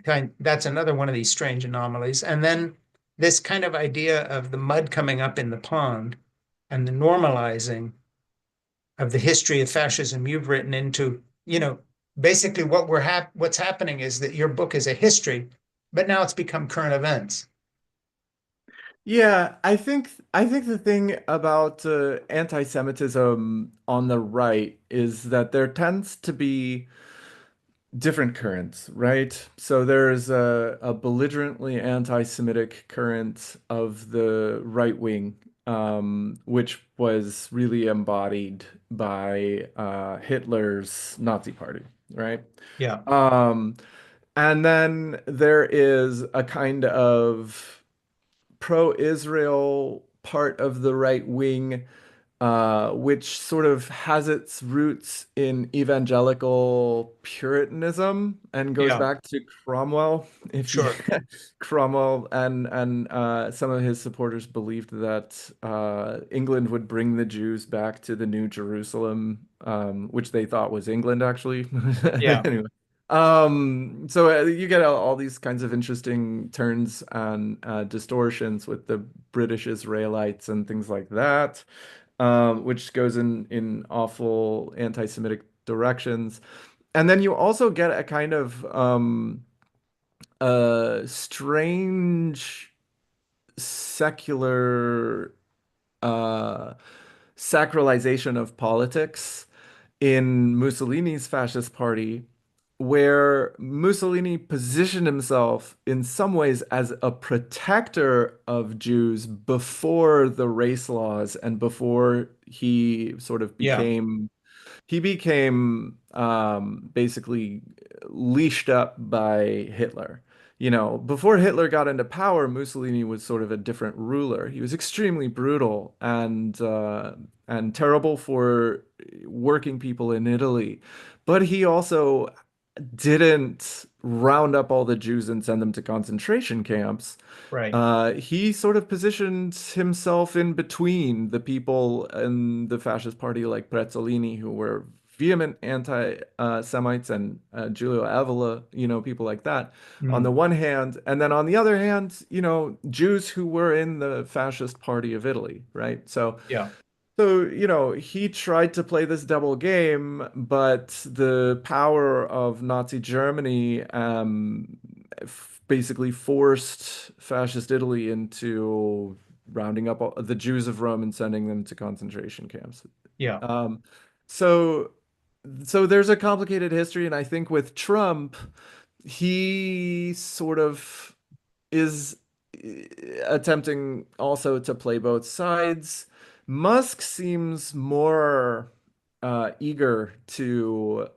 That's another one of these strange anomalies. And then this kind of idea of the mud coming up in the pond and the normalizing of the history of fascism you've written into, basically what's happening is that your book is a history, but now it's become current events. Yeah, I think the thing about anti-Semitism on the right is that there tends to be different currents, right? So there's a belligerently anti-Semitic current of the right wing, which was really embodied by Hitler's Nazi Party, right? Yeah. Um, and then there is a kind of pro-Israel part of the right wing, which sort of has its roots in evangelical Puritanism and goes Yeah. back to Cromwell. If you Sure. Cromwell and some of his supporters believed that England would bring the Jews back to the New Jerusalem, which they thought was England actually. Yeah. Anyway. So you get all these kinds of interesting turns and distortions with the British Israelites and things like that, which goes in awful anti-Semitic directions. And then you also get a kind of strange secular uh, sacralization of politics in Mussolini's fascist party, where Mussolini positioned himself in some ways as a protector of Jews before the race laws and before Yeah. he became basically leashed up by Hitler. You know, before Hitler got into power, Mussolini was sort of a different ruler. He was extremely brutal and terrible for working people in Italy. But he also didn't round up all the Jews and send them to concentration camps. Right. He sort of positioned himself in between the people in the fascist party like Prezzolini, who were vehement anti-Semites, and Giulio Avila, you know, people like that, on the Mm. one hand. And then on the other hand, you know, Jews who were in the fascist party of Italy, right? Yeah. You know, he tried to play this double game, but the power of Nazi Germany basically forced fascist Italy into rounding up all the Jews of Rome and sending them to concentration camps. Yeah. Um, so, so there's a complicated history, and I think with Trump, he sort of is attempting also to play both sides. Musk seems more eager to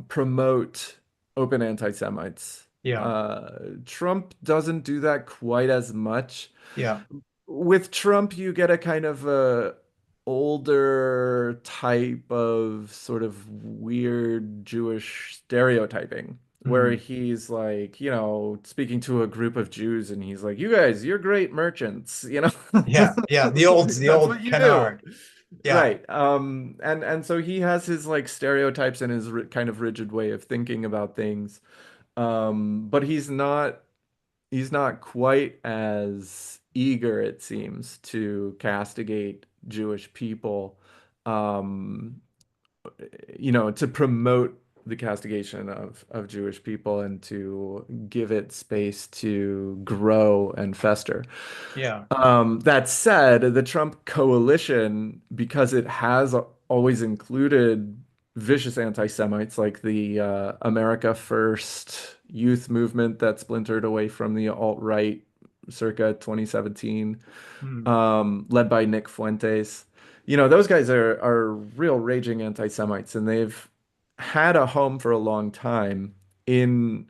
promote open anti-Semites. Yeah. Trump doesn't do that quite as much. Yeah. With Trump, you get a kind of a older type of sort of weird Jewish stereotyping where Mm. he's like, you know, speaking to a group of Jews and he's like, "You guys, you're great merchants, you know." Yeah. Yeah. The That's what old you do. canard. Yeah. Right. And so he has his like stereotypes and his kind of rigid way of thinking about things. But he's not quite as eager, it seems, to castigate Jewish people, um, you know, to promote the castigation of Jewish people and to give it space to grow and fester. Yeah. That said, the Trump coalition, because it has always included vicious anti-Semites like the America First youth movement that splintered away from the alt-right circa 2017, Mm. led by Nick Fuentes. You know, those guys are real raging anti-Semites, and they've had a home for a long time in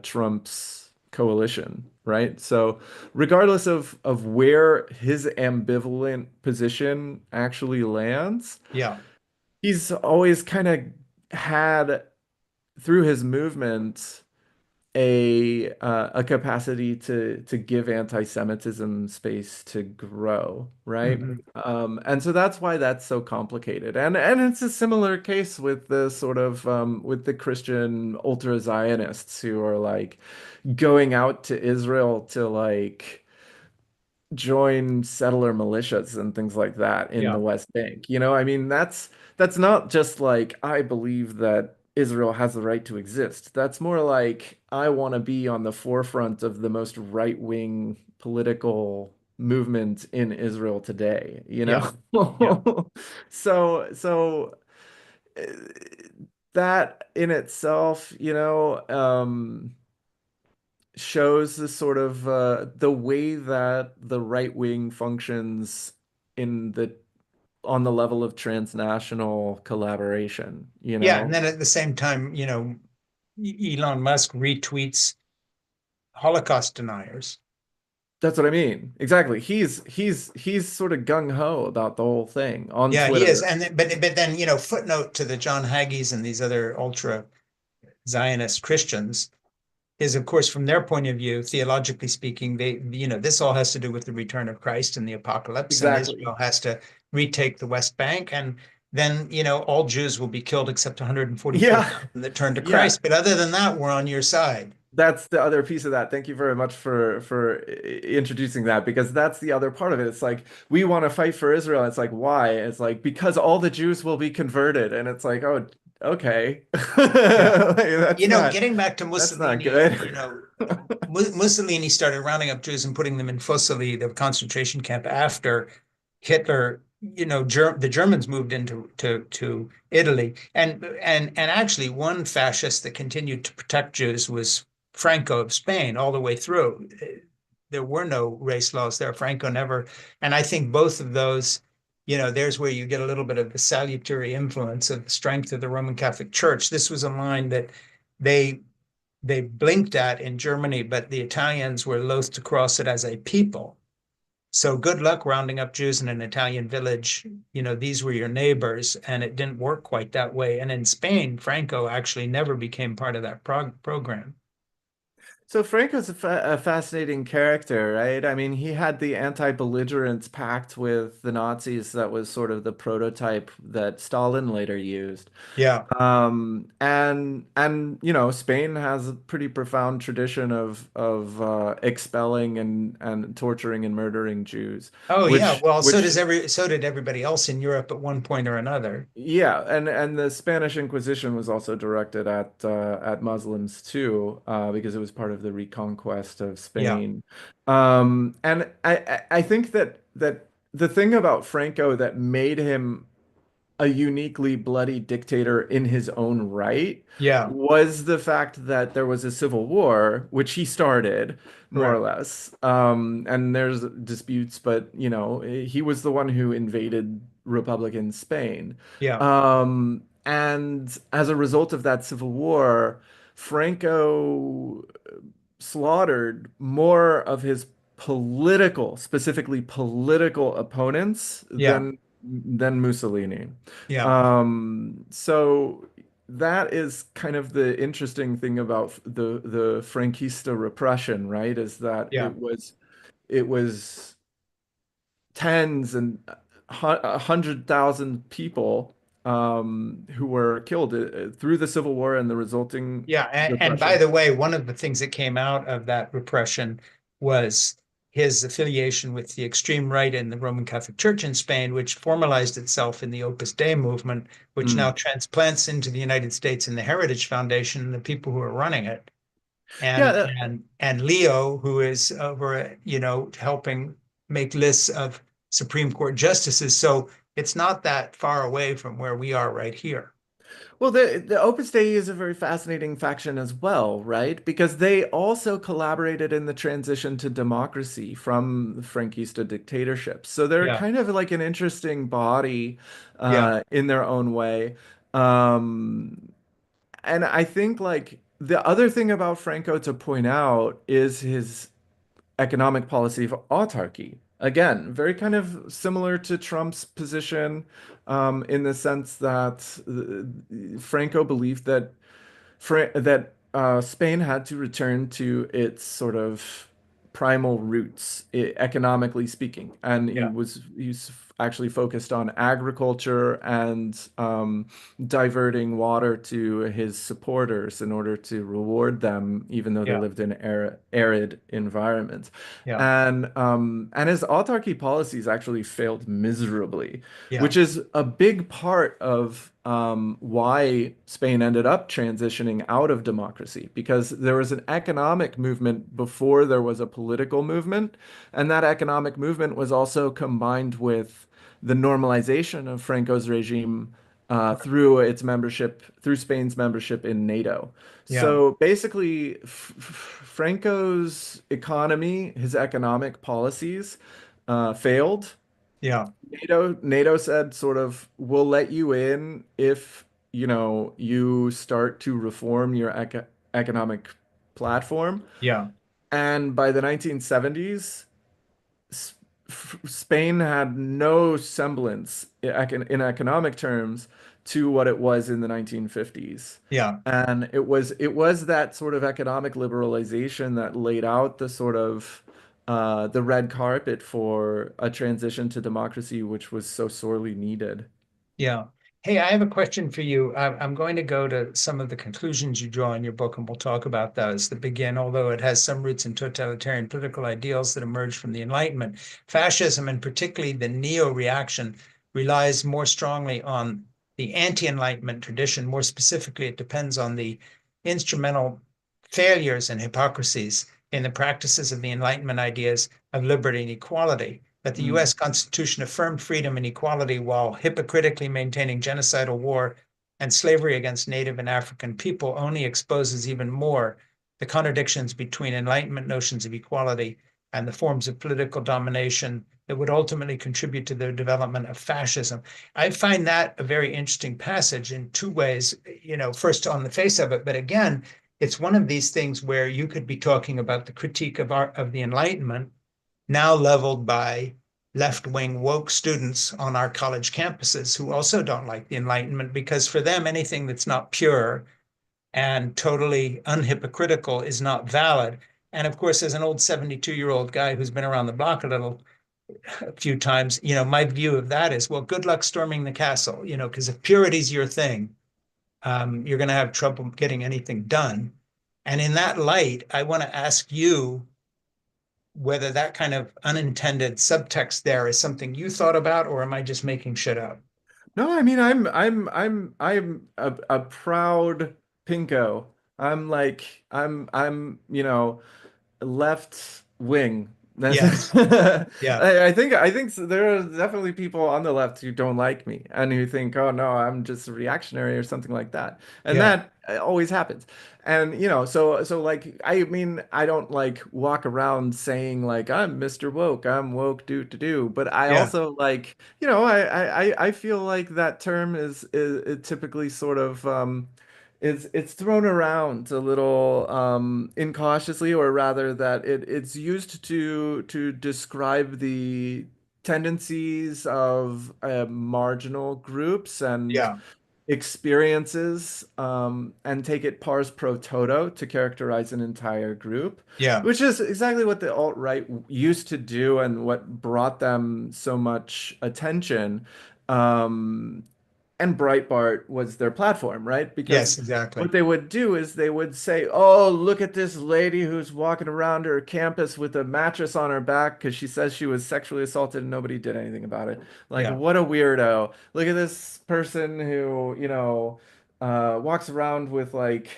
Trump's coalition, right? So regardless of where his ambivalent position actually lands, Yeah. he's always kind of had through his movement a capacity to give anti-Semitism space to grow, right? Hmm. And so that's why that's so complicated. And it's a similar case with the sort of with the Christian ultra-Zionists who are like going out to Israel to like join settler militias and things like that in the Yeah. West Bank. You know, I mean, that's not just like I believe that Israel has the right to exist. That's more like I want to be on the forefront of the most right-wing political movement in Israel today, you Yeah. Yeah. know? So that in itself, shows the sort of the way that the right wing functions in the on the level of transnational collaboration, you Yeah, and know? then at the same time, Elon Musk retweets Holocaust deniers. That's what I mean. Exactly. He's sort of gung ho about the whole thing on Yeah, he is. Twitter. And but then, footnote to the John Hagees and these other ultra Zionist Christians is, of course, from their point of view, theologically speaking, this all has to do with the return of Christ and the apocalypse, and Exactly. Israel has to retake the West Bank, and then, all Jews will be killed except Yeah. 144,000 that turn to Yeah. Christ. But other than that, we're on your side. That's the other piece of that. Thank you very much for introducing that because that's the other part of it. It's like we want to fight for Israel. It's like why? It's like because all the Jews will be converted, and it's like oh okay, Yeah. like, Getting back to that's not Mussolini, good. Mussolini started rounding up Jews and putting them in Fossili, the concentration camp, after Hitler. The Germans moved into to Italy, and actually one fascist that continued to protect Jews was Franco of Spain all the way through. There were no race laws there. Franco never, and I think both of those. There's where you get a little bit of the salutary influence of the strength of the Roman Catholic Church. This was a line that they they blinked at in Germany, but the Italians were loath to cross it as a people. So good luck rounding up Jews in an Italian village. These were your neighbors, and it didn't work quite that way. And in Spain, Franco actually never became part of that program. So Franco's a fascinating character, right? I mean, he had the anti-belligerence pact with the Nazis that was sort of the prototype that Stalin later used. Yeah. And Spain has a pretty profound tradition of expelling and torturing and murdering Jews, Oh, yeah. Well, which so did everybody else in Europe at one point or another. yeah, and the Spanish Inquisition was also directed at Muslims too, because it was part of the reconquest of Yeah. Spain. And I think that the thing about Franco that made him a uniquely bloody dictator in his own right Yeah. was the fact that there was a civil war, which he started, more or Correct. less. And there's disputes, but he was the one who invaded Republican Spain. Yeah. And as a result of that civil war, Franco slaughtered more of his specifically political opponents Yeah. than Mussolini. Yeah. So that is kind of the interesting thing about the Franquista repression, right? Is that Yeah. it was tens and 100,000 people who were killed through the Civil War and the resulting Yeah, and by repression. the way, one of the things that came out of that repression was his affiliation with the extreme right in the Roman Catholic Church in Spain, which formalized itself in the Opus Dei movement, which now Mm. transplants into the United States in the Heritage Foundation and the people who are running it. Yeah, And Leo, who is over, helping make lists of Supreme Court justices. So it's not that far away from where we are right here. well, the Opus Dei is a very fascinating faction as well, right? Because they also collaborated in the transition to democracy from the Franquista dictatorship. So they're Yeah, kind of like an interesting body yeah, in their own way. Um, and I think like the other thing about Franco to point out is his economic policy of autarky. Again, very kind of similar to Trump's position in the sense that Franco believed that Spain had to return to its sort of primal roots, economically speaking, and yeah, he's actually focused on agriculture and diverting water to his supporters in order to reward them, even though they yeah, lived in arid environments. yeah, And his autarky policies actually failed miserably, yeah, which is a big part of why Spain ended up transitioning out of democracy, because there was an economic movement before there was a political movement, and that economic movement was also combined with the normalization of Franco's regime through its membership, through Spain's membership in NATO. Yeah, So basically, Franco's economy, his economic policies, failed. yeah, NATO said sort of, we'll let you in if, you start to reform your economic platform. yeah, And by the 1970s, Spain had no semblance in economic terms to what it was in the 1950s. yeah. And it was that sort of economic liberalization that laid out the sort of the red carpet for a transition to democracy, which was so sorely needed. Yeah. Hey, I have a question for you. I'm going to go to some of the conclusions you draw in your book, and we'll talk about those that begin, although it has some roots in totalitarian political ideals that emerged from the Enlightenment. Fascism, and particularly the neo-reaction, relies more strongly on the anti-Enlightenment tradition. More specifically, it depends on the instrumental failures and hypocrisies in the practices of the Enlightenment ideas of liberty and equality, that the Mm. US Constitution affirmed freedom and equality while hypocritically maintaining genocidal war and slavery against Native and African people only exposes even more the contradictions between Enlightenment notions of equality and the forms of political domination that would ultimately contribute to the development of fascism. I find that a very interesting passage in two ways, first on the face of it, but again, it's one of these things where you could be talking about the critique of the Enlightenment now leveled by left-wing woke students on our college campuses who also don't like the Enlightenment because for them, anything that's not pure and totally unhypocritical is not valid. And of course, as an old 72-year-old guy who's been around the block a few times, my view of that is, well, good luck storming the castle, because if purity's your thing, you're going to have trouble getting anything done. And in that light, I want to ask you whether that kind of unintended subtext there is something you thought about, or am I just making shit up? No, I mean I'm a proud pinko. I'm left wing. That's Yes. Yeah. I think there are definitely people on the left who don't like me and who think, oh no, I'm just reactionary or something like that. And Yeah. that always happens. And so like I mean, I don't like walk around saying like I'm Mr. Woke, I'm woke to do. But I Yeah. also like, I feel like that term is typically sort of it's thrown around a little incautiously, or rather that it's used to describe the tendencies of marginal groups and Yeah. experiences, and take it pars pro toto to characterize an entire group, Yeah. which is exactly what the alt-right used to do and what brought them so much attention. Um, and Breitbart was their platform, right? Because Yes, exactly. what they would do is they would say, "Oh, look at this lady who's walking around her campus with a mattress on her back because she says she was sexually assaulted and nobody did anything about it. Like, Yeah. what a weirdo. Look at this person who, walks around with like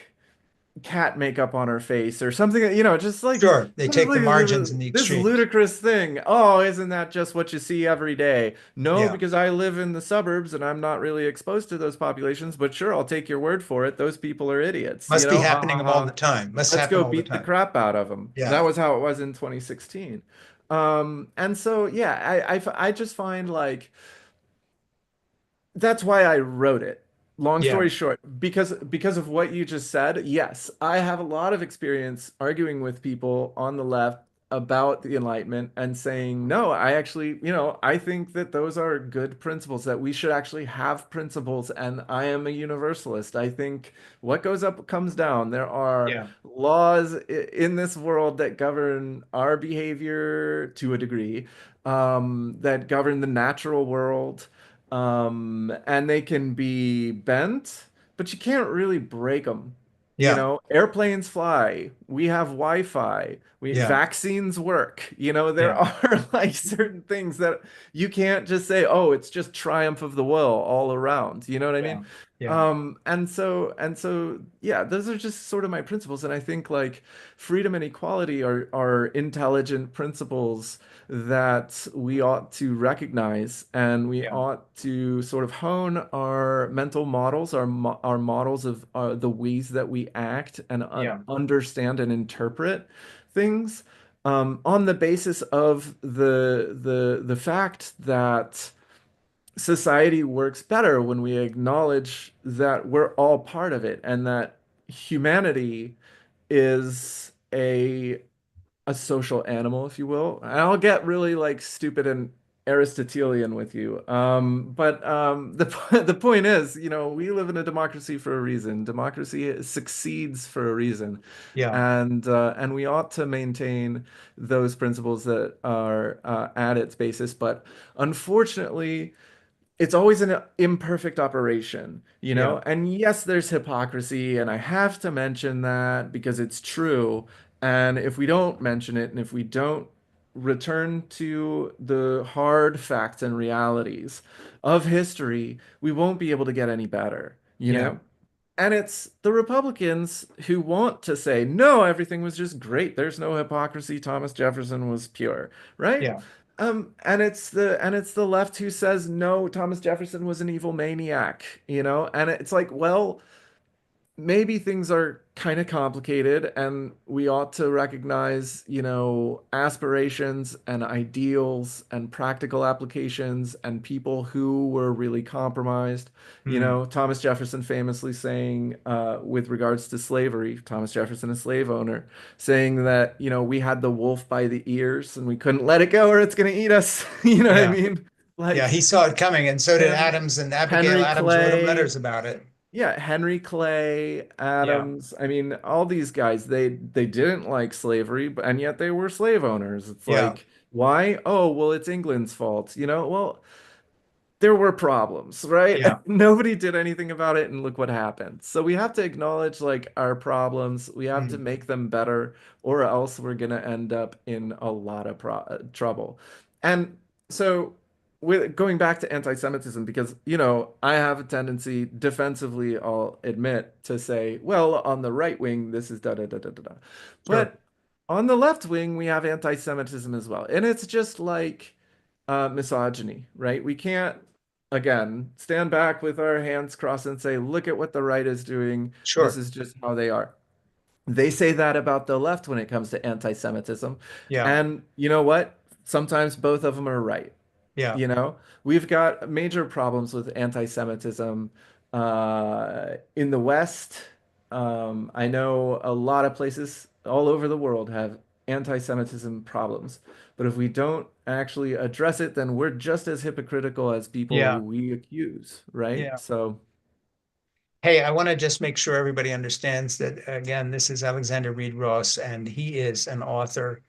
cat makeup on her face or something, just like Sure. They kind of take the like margins and the this extremes. ludicrous thing. Oh, isn't that just what you see every day? No, Yeah. because I live in the suburbs and I'm not really exposed to those populations, but sure, I'll take your word for it. Those people are idiots, Must be ha ha happening all ha. the time. Must Let's happen go all the beat the time. crap out of them. That Yeah. was how it was in 2016. And so yeah, I just find like that's why I wrote it. Long Yeah. story short, because of what you just said, yes, I have a lot of experience arguing with people on the left about the Enlightenment and saying, no, I actually, I think that those are good principles, that we should actually have principles, and I am a universalist. I think what goes up comes down. There are Yeah. laws in this world that govern our behavior to a degree, that govern the natural world, and they can be bent, but you can't really break them. Yeah. Airplanes fly. We have Wi-Fi. Yeah. Vaccines work. There Yeah. are like certain things that you can't just say, oh, it's just triumph of the will all around. You know what I mean? Yeah. Yeah. And so, yeah, those are just sort of my principles. And I think like freedom and equality are intelligent principles that we ought to recognize, and we Yeah. ought to sort of hone our mental models, our models of the ways that we act and Yeah. understand and interpret things, on the basis of the fact that society works better when we acknowledge that we're all part of it, and that humanity is a social animal, if you will. And I'll get really like stupid and Aristotelian with you. But the point is, we live in a democracy for a reason. Democracy succeeds for a reason, Yeah. and we ought to maintain those principles that are at its basis. But unfortunately, it's always an imperfect operation, you Yeah. know? And yes, there's hypocrisy, and I have to mention that because it's true. And if we don't mention it, and if we don't return to the hard facts and realities of history, we won't be able to get any better, you Yeah. know? And it's the Republicans who want to say, no, everything was just great. There's no hypocrisy. Thomas Jefferson was pure, right? Yeah. And it's the left who says, no, Thomas Jefferson was an evil maniac, you know? And it's like, well, maybe things are kind of complicated, and we ought to recognize, aspirations and ideals and practical applications and people who were really compromised. Mm. Thomas Jefferson famously saying, with regards to slavery, Thomas Jefferson, a slave owner, saying that, we had the wolf by the ears and we couldn't let it go or it's going to eat us. You know what I Yeah. mean? Yeah. Like, He saw it coming, and so did and Adams, and Abigail Henry Adams wrote him Clay. letters about it. Yeah, Henry Clay, Yeah. Adams. I mean, all these guys, they didn't like slavery, but and yet they were slave owners. It's Yeah. like, why? Oh, well, it's England's fault. Well, there were problems, right? Yeah. Nobody did anything about it, and look what happened. So we have to acknowledge like our problems. We have to Mm. make them better, or else we're gonna end up in a lot of trouble. And so, with going back to anti-Semitism, because I have a tendency defensively, I'll admit, to say, well, on the right wing, this is da da da da da da, Sure. but on the left wing, we have anti-Semitism as well, and it's just like misogyny, right? We can't, again, stand back with our hands crossed and say, look at what the right is doing. This Sure. is just how they are. They say that about the left when it comes to anti-Semitism. Yeah. And you know what? Sometimes both of them are right. Yeah. We've got major problems with anti-Semitism in the West. I know a lot of places all over the world have anti-Semitism problems, but if we don't actually address it, then we're just as hypocritical as people who Yeah. we accuse, right? Yeah. So, Hey, I want to just make sure everybody understands that, again, this is Alexander Reid Ross, and he is an author,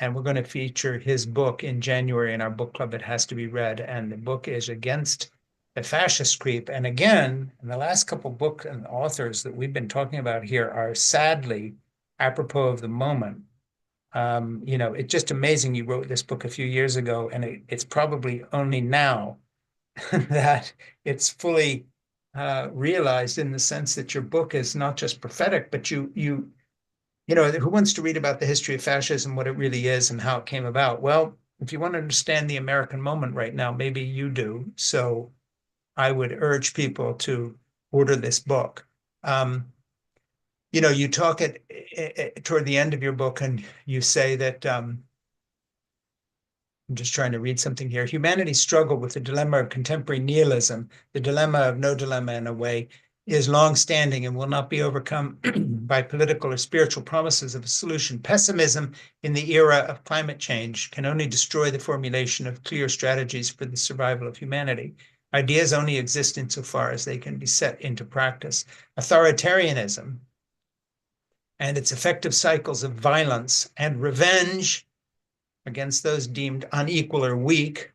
and we're going to feature his book in January in our book club. It has to be read. And the book is Against the Fascist Creep. And again, the last couple books and authors that we've been talking about here are sadly apropos of the moment. It's just amazing you wrote this book a few years ago, and it's probably only now that it's fully realized, in the sense that your book is not just prophetic, but who wants to read about the history of fascism, what it really is, and how it came about? Well, if you want to understand the American moment right now, maybe you do. So I would urge people to order this book. Um, you talk toward the end of your book, and you say that I'm just trying to read something here. Humanity struggled with the dilemma of contemporary nihilism. The dilemma of no dilemma, in a way, is long-standing and will not be overcome by political or spiritual promises of a solution. Pessimism in the era of climate change can only destroy the formulation of clear strategies for the survival of humanity. Ideas only exist insofar as they can be set into practice. Authoritarianism and its effective cycles of violence and revenge against those deemed unequal or weak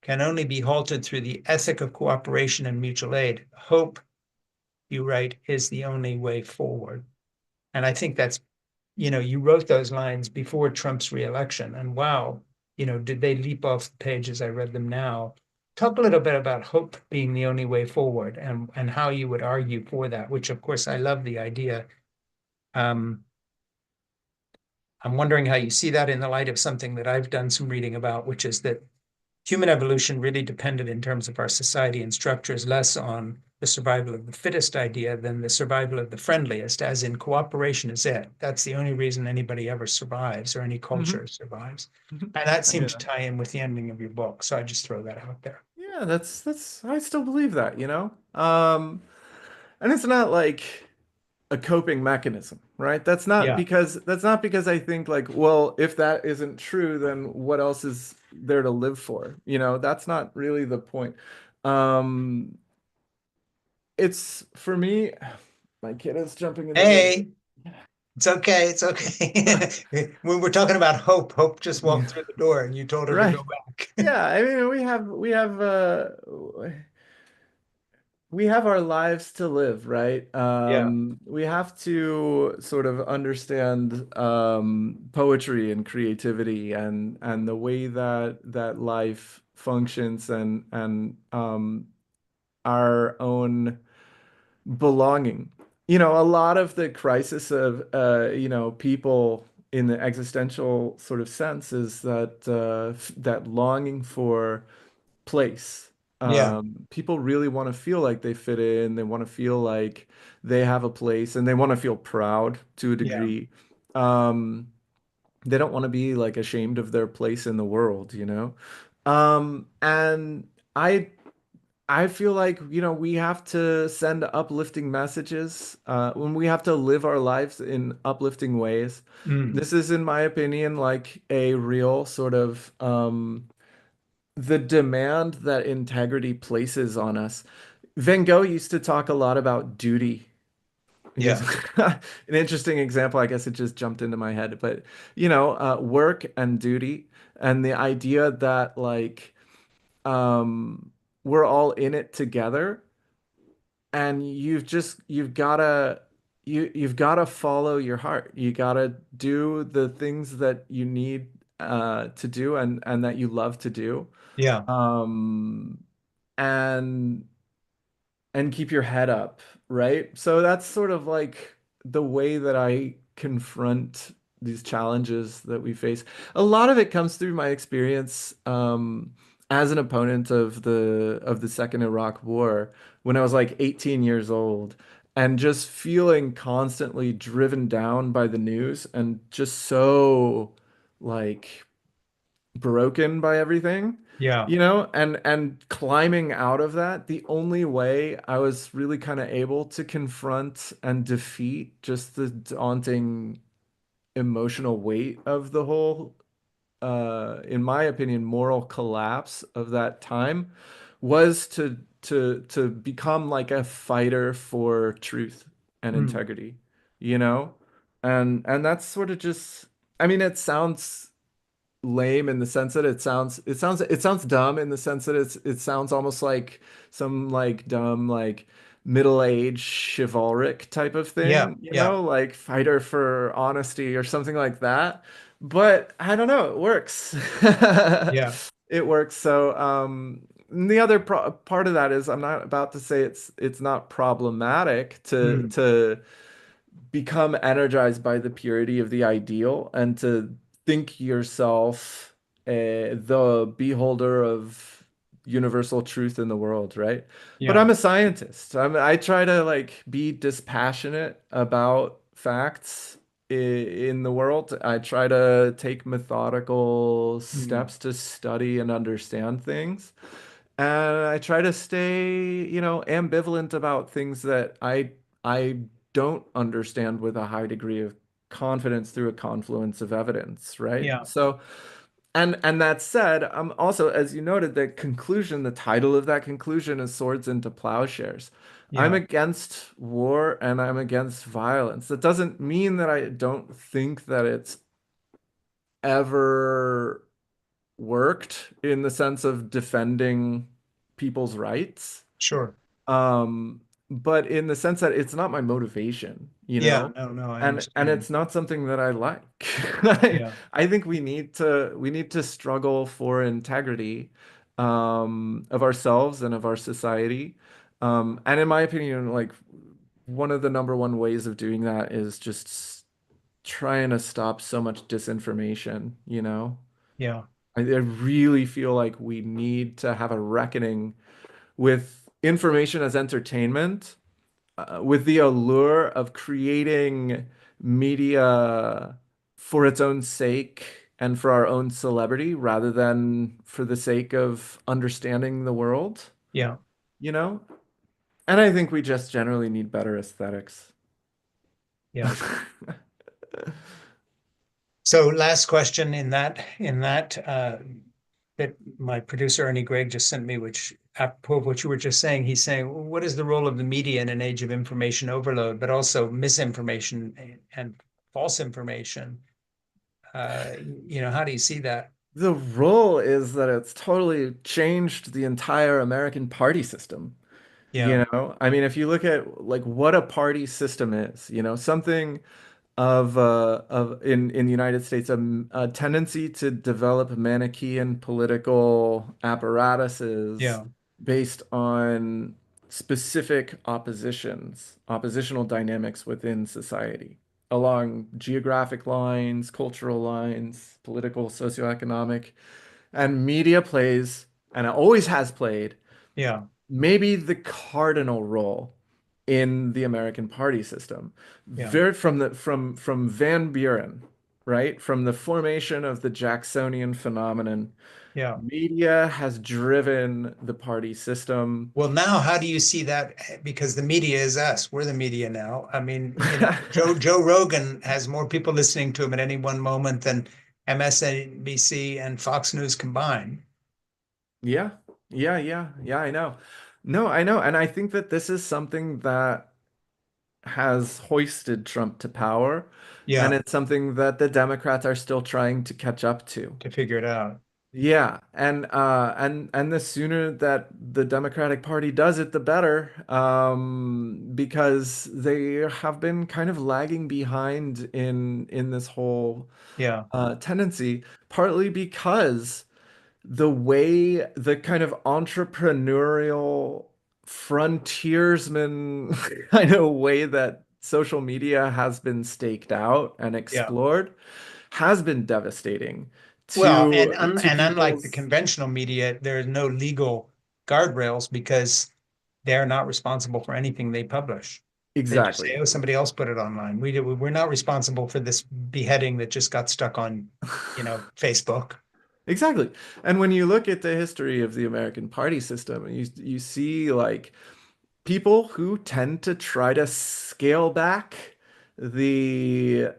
can only be halted through the ethic of cooperation and mutual aid. Hope, you write, is the only way forward. And I think that's, you wrote those lines before Trump's reelection. And wow, did they leap off the page as I read them now? talk a little bit about hope being the only way forward and how you would argue for that, which of course I love the idea. Um, I'm wondering how you see that in the light of something that I've done some reading about, which is that human evolution really depended in terms of our society and structures less on the survival of the fittest idea than the survival of the friendliest, as in cooperation is it. That's the only reason anybody ever survives or any Hmm. culture survives. Hmm. And that I hear seemed to that. tie in with the ending of your book. So I just throw that out there. Yeah, that's I still believe that, you know? And it's not like a coping mechanism, right? Yeah. That's not because I think like, well, if that isn't true, then what else is there to live for? You know, that's not really the point. Um, it's for me, my kid is jumping in the bed. Hey, it's okay. It's okay. When we're talking about hope, hope just Yeah, walked through the door and you told her to right. go back. Yeah, I mean, we have our lives to live, right? Yeah. We have to sort of understand poetry and creativity and the way that life functions and our own belonging. You know, a lot of the crisis of people in the existential sort of sense is that that longing for place. Yeah. People really want to feel like they fit in. They want to feel like they have a place, and they want to feel proud to a Yeah. degree. Um, they don't want to be like ashamed of their place in the world, you know? And I feel like, you know, we have to send uplifting messages, when we have to live our lives in uplifting ways. Mm. This is, in my opinion, like a real sort of the demand that integrity places on us. Van Gogh used to talk a lot about duty. Here's Yeah. an interesting example. I guess it just jumped into my head, but you know, work and duty, and the idea that like um, we're all in it together, and you've gotta follow your heart. You gotta do the things that you need to do and that you love to do. Yeah. Um, and keep your head up, right? So that's sort of like the way that I confront these challenges that we face. A lot of it comes through my experience as an opponent of the Second Iraq War when I was like 18 years old and just feeling constantly driven down by the news and just so like broken by everything, Yeah. you know, and climbing out of that, the only way I was really kind of able to confront and defeat just the daunting emotional weight of the whole, in my opinion, moral collapse of that time was to become like a fighter for truth and Mm. integrity, you know? And that's sort of just, I mean, it sounds lame in the sense that it sounds dumb in the sense that it sounds almost like some like dumb like middle-aged chivalric type of Yeah. thing, you Yeah. know, like fighter for honesty or something like that. But I don't know, it works. Yeah. It works. So the other part of that is I'm not about to say it's not problematic Mm. to become energized by the purity of the ideal and to think yourself the beholder of universal truth in the world, right? But Yeah. I'm a scientist. I try to like be dispassionate about facts in the world. I try to take methodical Mm. steps to study and understand things. And I try to stay, you know, ambivalent about things that I don't understand with a high degree of confidence through a confluence of evidence, right? Yeah. So, and that said, also, as you noted, the conclusion, the title of that conclusion is Swords into Plowshares. I'm Yeah. against war and I'm against violence. That doesn't mean that I don't think that it's ever worked in the sense of defending people's rights. Sure. Um, but in the sense that it's not my motivation, you Yeah. know, No, no, I and understand. it's not something that I like. Yeah. I think we need to struggle for integrity, of ourselves and of our society. And in my opinion, like one of the number one ways of doing that is just trying to stop so much disinformation, you know? Yeah. I really feel like we need to have a reckoning with information as entertainment, with the allure of creating media for its own sake and for our own celebrity rather than for the sake of understanding the world, Yeah. you know? And I think we just generally need better aesthetics. Yeah. So last question that my producer Ernie Gregg just sent me, which apropos of what you were just saying, he's saying, "Well, what is the role of the media in an age of information overload, but also misinformation and false information? How do you see that?" The role is that it's totally changed the entire American party system. Yeah. I mean, if you look at like what a party system is, something of in the United States, a tendency to develop Manichaean political apparatuses Yeah. based on specific oppositional dynamics within society, along geographic lines, cultural lines, political, socioeconomic, and media plays, and it always has played Yeah. maybe the cardinal role in the American party system. Yeah. Very from Van Buren, right? From the formation of the Jacksonian phenomenon, Yeah. media has driven the party system. Well, now how do you see that? Because the media is us. We're the media now. I mean, Joe Rogan has more people listening to him at any one moment than MSNBC and Fox News combined. Yeah, yeah, I know. No, I know. And I think that this is something that has hoisted Trump to power, and Yeah, it's something that the Democrats are still trying to catch up to. to figure it out. Yeah, and the sooner that the Democratic Party does it, the better, because they have been kind of lagging behind in this whole Yeah, tendency, partly because the kind of entrepreneurial frontiersman kind of way that social media has been staked out and yeah. explored has been devastating Well, to and unlike the people's conventional media, there are no legal guardrails because they're not responsible for anything they publish. They just say, exactly. "Oh, somebody else put it online. We're not responsible for this beheading that just got stuck on, Facebook." Exactly. And when you look at the history of the American party system, you see like people who tend to try to scale back the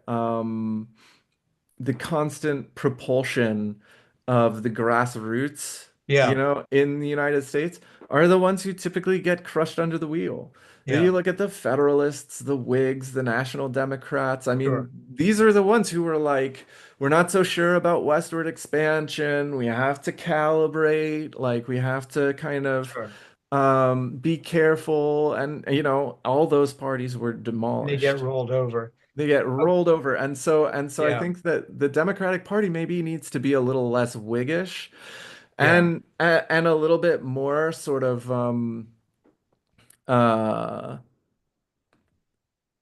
constant propulsion of the grassroots, Yeah, in the United States are the ones who typically get crushed under the wheel. You yeah, look at the Federalists, the Whigs, the National Democrats. I mean, sure, these are the ones who were like, we're not so sure about westward expansion. We have to calibrate, like we have to kind of sure. be careful. And, all those parties were They get demolished. rolled over. They get Oh, rolled over. And so I yeah, think that the Democratic Party maybe needs to be a little less Whiggish yeah. and a little bit more sort of uh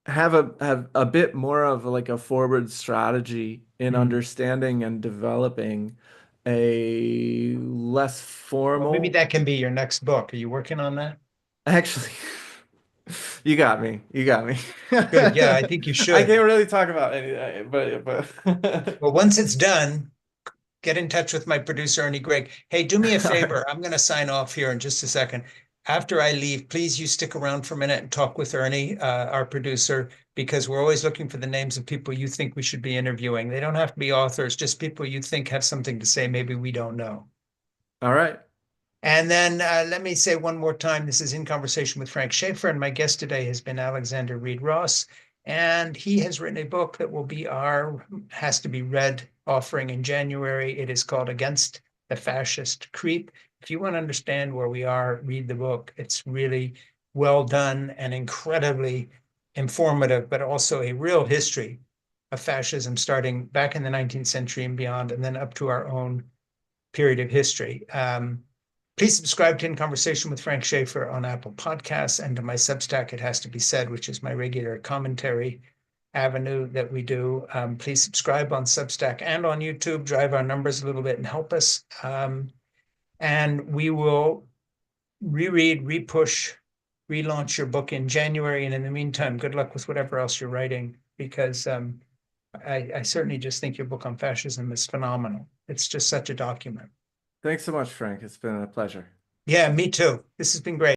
have a bit more of like a forward strategy in Hmm. understanding and developing a less Well, maybe formal. that can be your next book. Are you working on that? Actually, you got me. You got me. Good. Yeah, I think you I should. can't really talk about any, but Well, once it's done, get in touch with my producer, Ernie Gregg. Hey, do me a all right. favor. I'm going to sign off here in just a second. After I leave, please you stick around for a minute and talk with Ernie, our producer, because we're always looking for the names of people you think we should be interviewing. They don't have to be authors, just people you think have something to say maybe we don't know. All right. And then let me say one more time, this is In Conversation with Frank Schaeffer, and my guest today has been Alexander Reid Ross, and he has written a book that will be has to be read offering in January. It is called Against the Fascist Creep. If you want to understand where we are, read the book. It's really well done and incredibly informative, but also a real history of fascism starting back in the 19th century and beyond, and then up to our own period of history. Please subscribe to In Conversation with Frank Schaeffer on Apple Podcasts and to my Substack, It Has to Be Said, which is my regular commentary avenue that we do. Please subscribe on Substack and on YouTube, drive our numbers a little bit and help us. And we will reread, repush, relaunch your book in January. And in the meantime, good luck with whatever else you're writing, because I certainly just think your book on fascism is phenomenal. It's just such a document. Thanks so much, Frank. It's been a pleasure. Yeah, me too. This has been great.